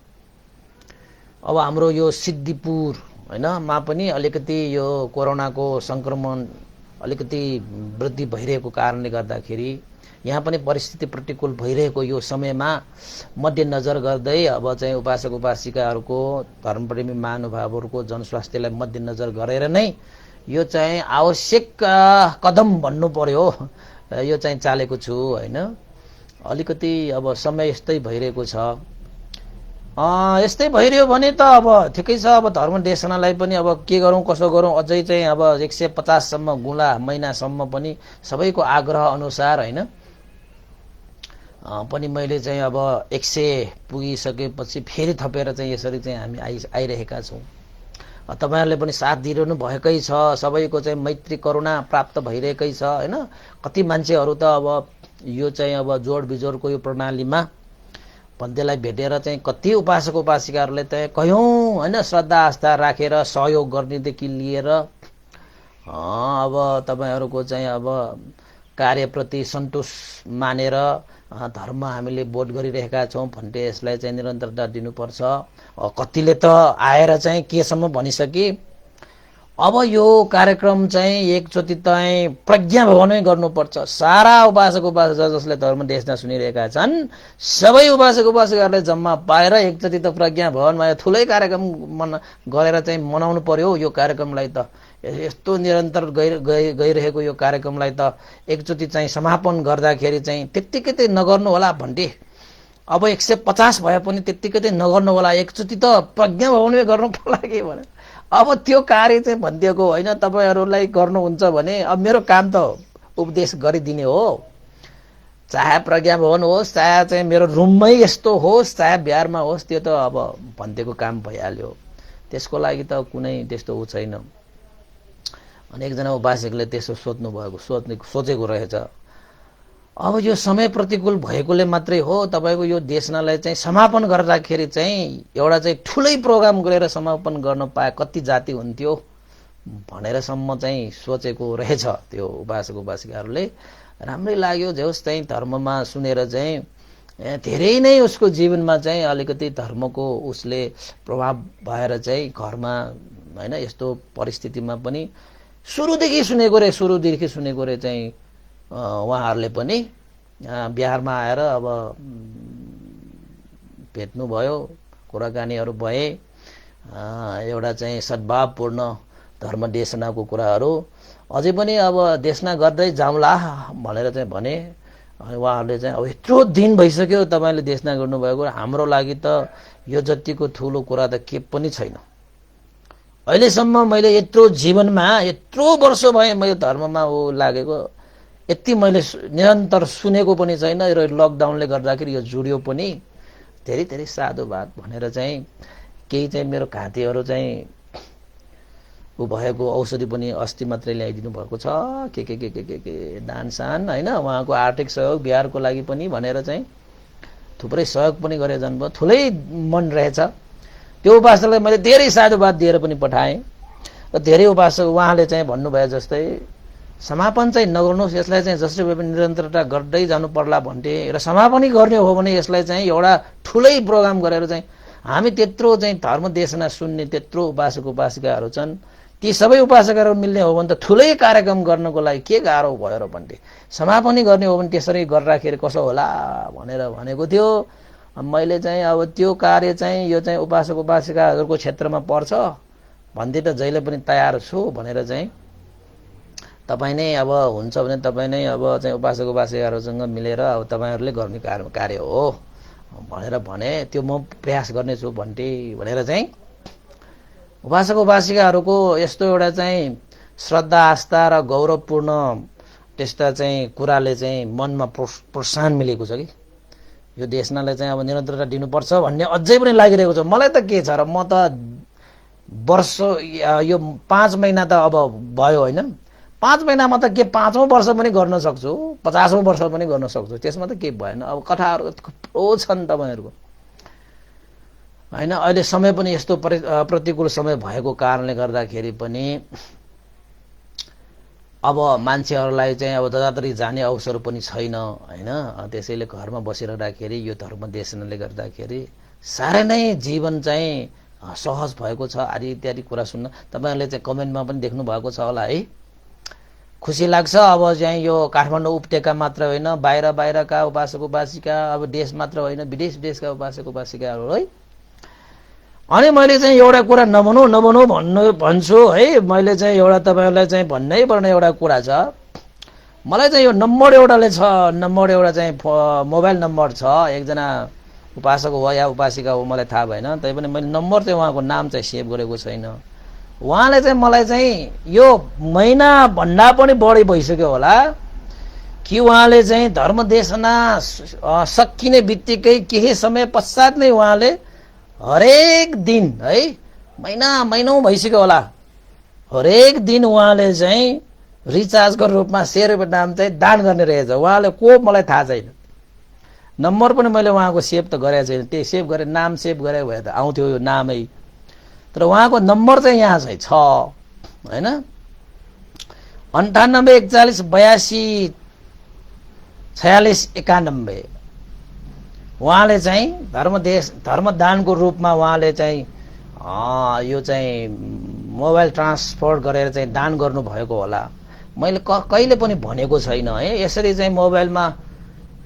S1: अब हाम्रो यो सिद्धिपुर हैन मा पनि अलिकति यो कोरोनाको संक्रमण अलिकति वृद्धि भइरहेको कारणले गर्दाखेरि यहाँ पनि परिस्थिति प्रतिकूल भइरहेको यो समयमा मध्यनजर गर्दै अब चाहिँ उपासक उपासिकाहरूको, धर्मप्रेमी महानुभावहरूको जनस्वास्थ्यलाई मध्यनजर गरेर नै यो चाहिँ आवश्यक कदम भन्नु पर्यो यो चाहिँ चालेको छु हैन। अलिकति अब समय यस्तै भइरहेको छ। यस्तै भइરહ્यो भने त अब ठिकै छ। अब धर्म देशनालाई पनि अब के गरौं कसो गरौं, अझै चाहिँ अब 150 सम्म गुला महिनासम्म पनि सबैको आग्रह अनुसार हैन पनि मैले चाहिँ अब 100 पुगिसकेपछि फेरि थपेर चाहिँ यसरी चाहिँ हामी आइरहेका छौं। तपाईहरुले पनि साथ दिइरहनु भएकै छ। सबैको चाहिँ मैत्री करुणा प्राप्त भइरहेकै छ हैन। कति मान्छेहरु त अब यो चाहिँ अब जोड बिजोडको यो प्रणालीमा भन्तेलाई भेटेर चाहिँ कति उपासक उपासिकाहरूले त कयौं हैन श्रद्धा आस्था राखेर सहयोग गर्नेदेखि लिएर अब तपाईहरुको चाहिँ अब कार्यप्रति सन्तोष मानेर धर्म हामीले बोध गरिरहेका छौं भन्ने यसलाई चाहिँ निरन्तरता दिनुपर्छ। कतिले त आएर चाहिँ केसम्म भनिसके अब यो कार्यक्रम चाहिँ एकचोटि चाहिँ प्रज्ञा भवनमै गर्नुपर्छ। सारा उपासक उपासिका जसले धर्म देशना सुनिरहेका छन् सबै उपासक उपासिकाहरूले जम्मा पाएर एकचोटि त प्रज्ञा भवनमा ठुलै कार्यक्रम गरेर चाहिँ मनाउनु पर्यो। यो कार्यक्रमलाई त यस्तो निरन्तर गइरहेको यो कार्यक्रमलाई त एकचोटि चाहिँ समापन गर्दाखेरि चाहिँ त्यतिकै त नगर्नु होला भन्थे। अब 150 भए पनि त्यतिकै त नगर्नु होला, एकचोटि त प्रज्ञा भवनमै गर्नु पर्ला के भने। अब त्यो कार्य चाहिँ भनिदिएको होइन। तपाईहरुलाई गर्नुहुन्छ भने अब मेरो काम त उपदेश गरिदिने हो। चाहे प्रज्ञा भवन होस्, चाहे चाहिँ मेरो रुममै यस्तो होस्, चाहे बिहारमा होस्, त्यो त अब भनिदिएको काम भइहाल्यो। त्यसको लागि त कुनै त्यस्तो उ छैन। अनेकजना उपासकले त्यसो सोचेको रहेछ। अब यो समय प्रतिकूल भएकोले मात्रै हो। तपाईको यो देशनालाई चाहिँ समापन गर्दाखेरि चाहिँ एउटा चाहिँ ठुलै प्रोग्राम गरेर समापन गर्न पाए कति जाति हुन्थ्यो भनेर सम्म चाहिँ सोचेको रहेछ त्यो उपासक उपासिकाहरूले। राम्रै लाग्यो। जे होस् चाहिँ धर्ममा सुनेर चाहिँ धेरै नै उसको जीवनमा चाहिँ अलिकति धर्मको उसले प्रभाव भएर चाहिँ घरमा हैन यस्तो परिस्थितिमा पनि सुरुदेखि सुनेको रे चाहिँ उहाँहरूले पनि बिहारमा आएर अब भेट्नु भयो, कुराकानीहरू भए एउटा चाहिँ सद्भावपूर्ण धर्म देशनाको कुराहरू अझै पनि अब देशना गर्दै जाउँला भनेर चाहिँ भने। उहाँहरूले चाहिँ अब यत्रो दिन भइसक्यो तपाईँले देशना गर्नुभएको, हाम्रो लागि त यो जतिको ठुलो कुरा त के पनि छैन। अहिलेसम्म मैले यत्रो जीवनमा यत्रो वर्ष भए मैले धर्ममा लागेको, यति मैले निरन्तर सुनेको पनि छैन र लकडाउनले गर्दाखेरि यो जुड्यो पनि। धेरै धेरै साधुवाद भनेर चाहिँ केही चाहिँ मेरो घाँटीहरू चाहिँ ऊ भएको औषधि पनि अस्ति मात्रै ल्याइदिनु भएको छ, के दानसान होइन, उहाँको आर्थिक सहयोग बिहारको लागि पनि भनेर चाहिँ थुप्रै सहयोग पनि गरे जानुभयो। ठुलै मन रहेछ। त्यो उपासकलाई मैले धेरै साधुवाद दिएर पनि पठाएँ र धेरै उपासक उहाँले चाहिँ भन्नुभयो जस्तै समापन चाहिँ नगर्नुहोस्, यसलाई चाहिँ जसरी भए पनि निरन्तरता गर्दै जानु पर्ला भन्थे। र समापनै गर्ने हो भने यसलाई चाहिँ एउटा ठुलै प्रोग्राम गरेर चाहिँ हामी त्यत्रो चाहिँ धर्म देशना सुन्ने त्यत्रो उपासक उपासिकाहरू छन्, ती सबै उपासकहरू मिल्ने हो भने त ठुलै कार्यक्रम गर्नको लागि के गाह्रो भयो र भन्थे। समापनै गर्ने हो भने त्यसरी गर्दाखेरि कसो होला भनेर भनेको थियो। मैले चाहिँ अब त्यो कार्य चाहिँ यो चाहिँ उपासक उपासिकाहरूको क्षेत्रमा पर्छ भन्दै त जहिले पनि तयार छु भनेर चाहिँ तपाईँ नै अब हुन्छ भने तपाईँ नै अब चाहिँ उपासक उपासिकाहरूसँग मिलेर अब तपाईँहरूले गर्ने कार्य हो भनेर भने। त्यो म प्रयास गर्नेछु भन्थे भनेर चाहिँ उपासक उपासिकाहरूको यस्तो एउटा चाहिँ श्रद्धा आस्था र गौरवपूर्ण त्यस्ता चाहिँ कुराले चाहिँ मनमा प्रोत्साहन मिलेको छ कि यो देशनालाई चाहिँ अब निरन्तरता दिनुपर्छ भन्ने अझै पनि लागिरहेको छ। मलाई त के छ र, म त वर्ष यो 5 महिना त अब भयो होइन, 5 महिनामा त के 5औं वर्ष पनि गर्न सक्छु, 50औं वर्ष पनि गर्न सक्छु, त्यसमा त के भएन। अब कथाहरू थुप्रो छन् तपाईँहरूको होइन। अहिले समय पनि यस्तो प्रतिकूल समय भएको कारणले गर्दाखेरि पनि अब मान्छेहरूलाई चाहिँ अब जताततै जाने अवसर पनि छैन होइन। त्यसैले घरमा बसिरहँदाखेरि यो धर्म देशनाले गर्दाखेरि साह्रै नै जीवन चाहिँ सहज भएको छ आदि इत्यादि कुरा सुन्न। तपाईँहरूले चाहिँ कमेन्टमा पनि देख्नु भएको छ होला है। खुसी लाग्छ। अब चाहिँ यो काठमाडौँ उपत्यका मात्र होइन, बाहिर बाहिरका उपासक उपासिका, अब देश मात्र होइन विदेश विदेशका उपासक उपासिकाहरू है। अनि मैले चाहिँ एउटा कुरा नभनौँ भन्छु है। मैले चाहिँ एउटा तपाईँहरूलाई चाहिँ भन्नै पर्ने एउटा कुरा छ। मलाई चाहिँ यो नम्बर एउटाले छ, नम्बर एउटा चाहिँ मोबाइल नम्बर छ, एकजना उपासक हो या उपासिका हो मलाई थाहा भएन, तैपनि मैले नम्बर चाहिँ उहाँको नाम चाहिँ सेभ गरेको छैन। उहाँले चाहिँ मलाई चाहिँ यो महिना भन्दा पनि बढी भइसक्यो होला कि उहाँले चाहिँ धर्म देशना सकिने बित्तिकै केही समय पश्चात नै उहाँले हरेक दिन है, महिनौं भइसक्यो होला, हरेक दिन उहाँले चाहिँ रिचार्जको रूपमा 100 रुपियाँ दाम चाहिँ दान गर्ने रहेछ। उहाँले को मलाई थाहा छैन, नम्बर पनि मैले उहाँको सेभ त गरेको छैन। त्यही सेभ गरेँ, नाम सेभ गरेको भए त आउँथ्यो यो नामै, तर उहाँको नम्बर चाहिँ यहाँ चाहिँ छ होइन। 98 41 82 46 91 उहाँले चाहिँ धर्मदानको रूपमा उहाँले चाहिँ यो चाहिँ मोबाइल ट्रान्सफर गरेर चाहिँ दान गर्नुभएको होला। मैले कहिले पनि भनेको छैन है। यसरी चाहिँ मोबाइलमा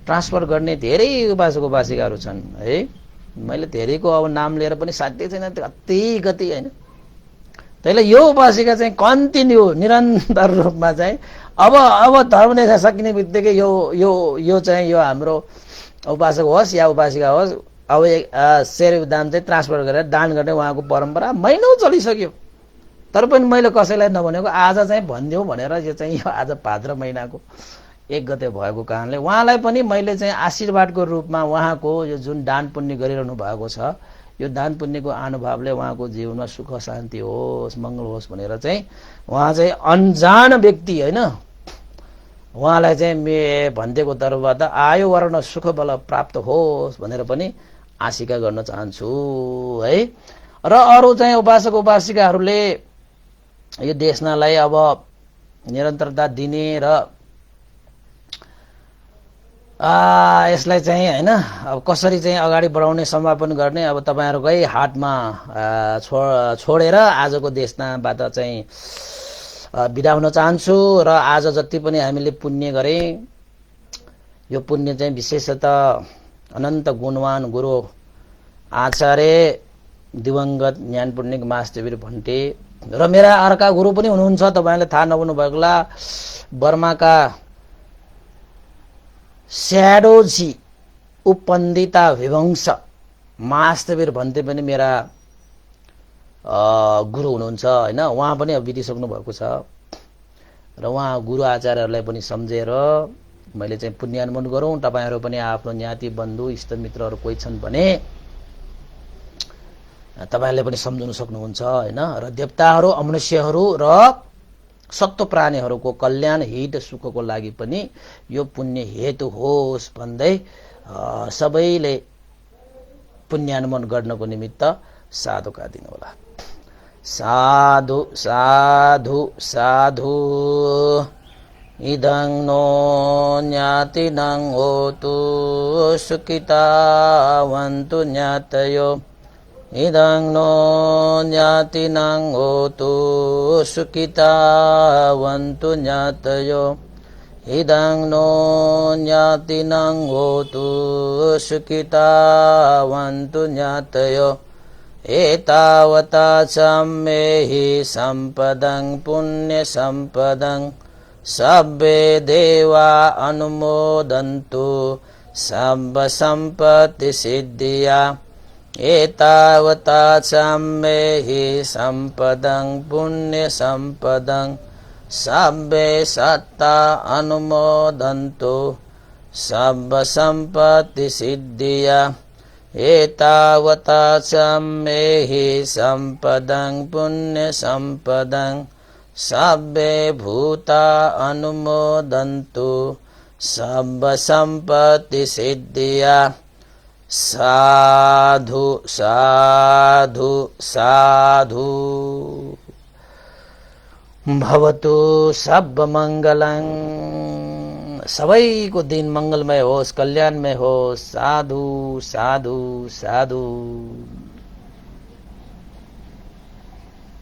S1: ट्रान्सफर गर्ने धेरै उपासक उपासिकाहरू छन् है। मैले धेरैको अब नाम लिएर पनि साध्य छैन, कति होइन। त्यसले यो उपासिका चाहिँ कन्टिन्यू निरन्तर रूपमा चाहिँ अब धर्म देशना सकिने बित्तिकै यो चाहिँ यो हाम्रो उपासक होस् या उपासिका होस्, अब 100 दाम चाहिँ ट्रान्सफर गरेर दान गर्ने उहाँको परम्परा महिनौ चलिसक्यो। तर पनि मैले कसैलाई नभनेको, आज चाहिँ भनिदेऊ भनेर यो चाहिँ यो आज भाद्र महिनाको 1 गते भएको कारणले उहाँलाई पनि मैले चाहिँ आशीर्वादको रूपमा उहाँको यो जुन दान पुण्य गरिरहनु भएको छ, यो दान पुण्यको अनुभवले उहाँको जीवनमा सुख शान्ति होस्, मङ्गल होस् भनेर चाहिँ उहाँ चाहिँ अनजान व्यक्ति होइन, उहाँलाई चाहिँ भन्देको तर्फबाट आयु वर्ण सुख बल प्राप्त होस् भनेर पनि आशिका गर्न चाहन्छु है। र अरू चाहिँ उपासक उपासिकाहरूले यो देशनालाई अब निरन्तरता दिने र यसलाई चाहिँ होइन अब कसरी चाहिँ अगाडि बढाउने समापन गर्ने अब तपाईँहरूकै हातमा छोडेर आजको देशनाबाट चाहिँ बिदा हुन चाहन्छु। र आज जति पनि हामीले पुण्य गरे, यो पुण्य चाहिँ विशेषतः अनन्त गुणवान गुरु आचार्य दिवंगत ज्ञान पुण्यक महादेवीर भन्टे र मेरा अर्का गुरु पनि हुनुहुन्छ, तपाईले थाहा नहुनु भएको होला, बर्माका स्याडोजी उपन्दिता विवंश महादेवीर भन्टे पनि मेरा गुरु हुनुहुन्छ हैन। उहाँ पनि अब बितिसक्नु भएको छ र उहाँ गुरु आचार्यहरूलाई पनि सम्झेर मैले चाहिँ पुण्यानुमोदन गरौँ। तपाईहरु पनि आफ्नो ज्ञाति बन्धु इष्टमित्रहरु कोही छन् भने तपाईहरुले पनि सम्झनु सक्नुहुन्छ हैन। र देवताहरु, अमनुष्यहरु र सत्व प्राणीहरुको कल्याण, हित, सुखको लागि पनि यो पुण्य हेतु होस् भन्दै सबैले पुण्यानुमोदन गर्नको निमित्त साधुका दिनु होला। साधु साधु साधु इदं नो ज्ञातिनं होतु सुखितावन्तु ज्ञातयो। इदं नो ज्ञातिनं होतु सुखितावन्तु ज्ञातयो। इदं नो ज्ञातिनं होतु सुखितावन्तु ज्ञातयो। एतावता सम्मेहि सम्पदं पुण्यसम्पदं सब्बे देवा अनुमोदन्तु सर्वसम्पत्तिसिद्धिया। एतावता सम्मेहि सम्पदं पुण्यसम्पदं सब्बे सत्ता अनुमोदन्तु सर्वसम्पत्तिसिद्धिया। एतावता सम्मेहि सम्पदं पुण्यसम्पदं सब्बे भूता अनुमोदन्तु सर्वसम्पत्तिसिद्धिया। साधु साधु साधु भवतु सर्वमङ्गलं। सबैको दिन मंगलमय होस्, कल्याणमय होस्। साधु साधु साधु।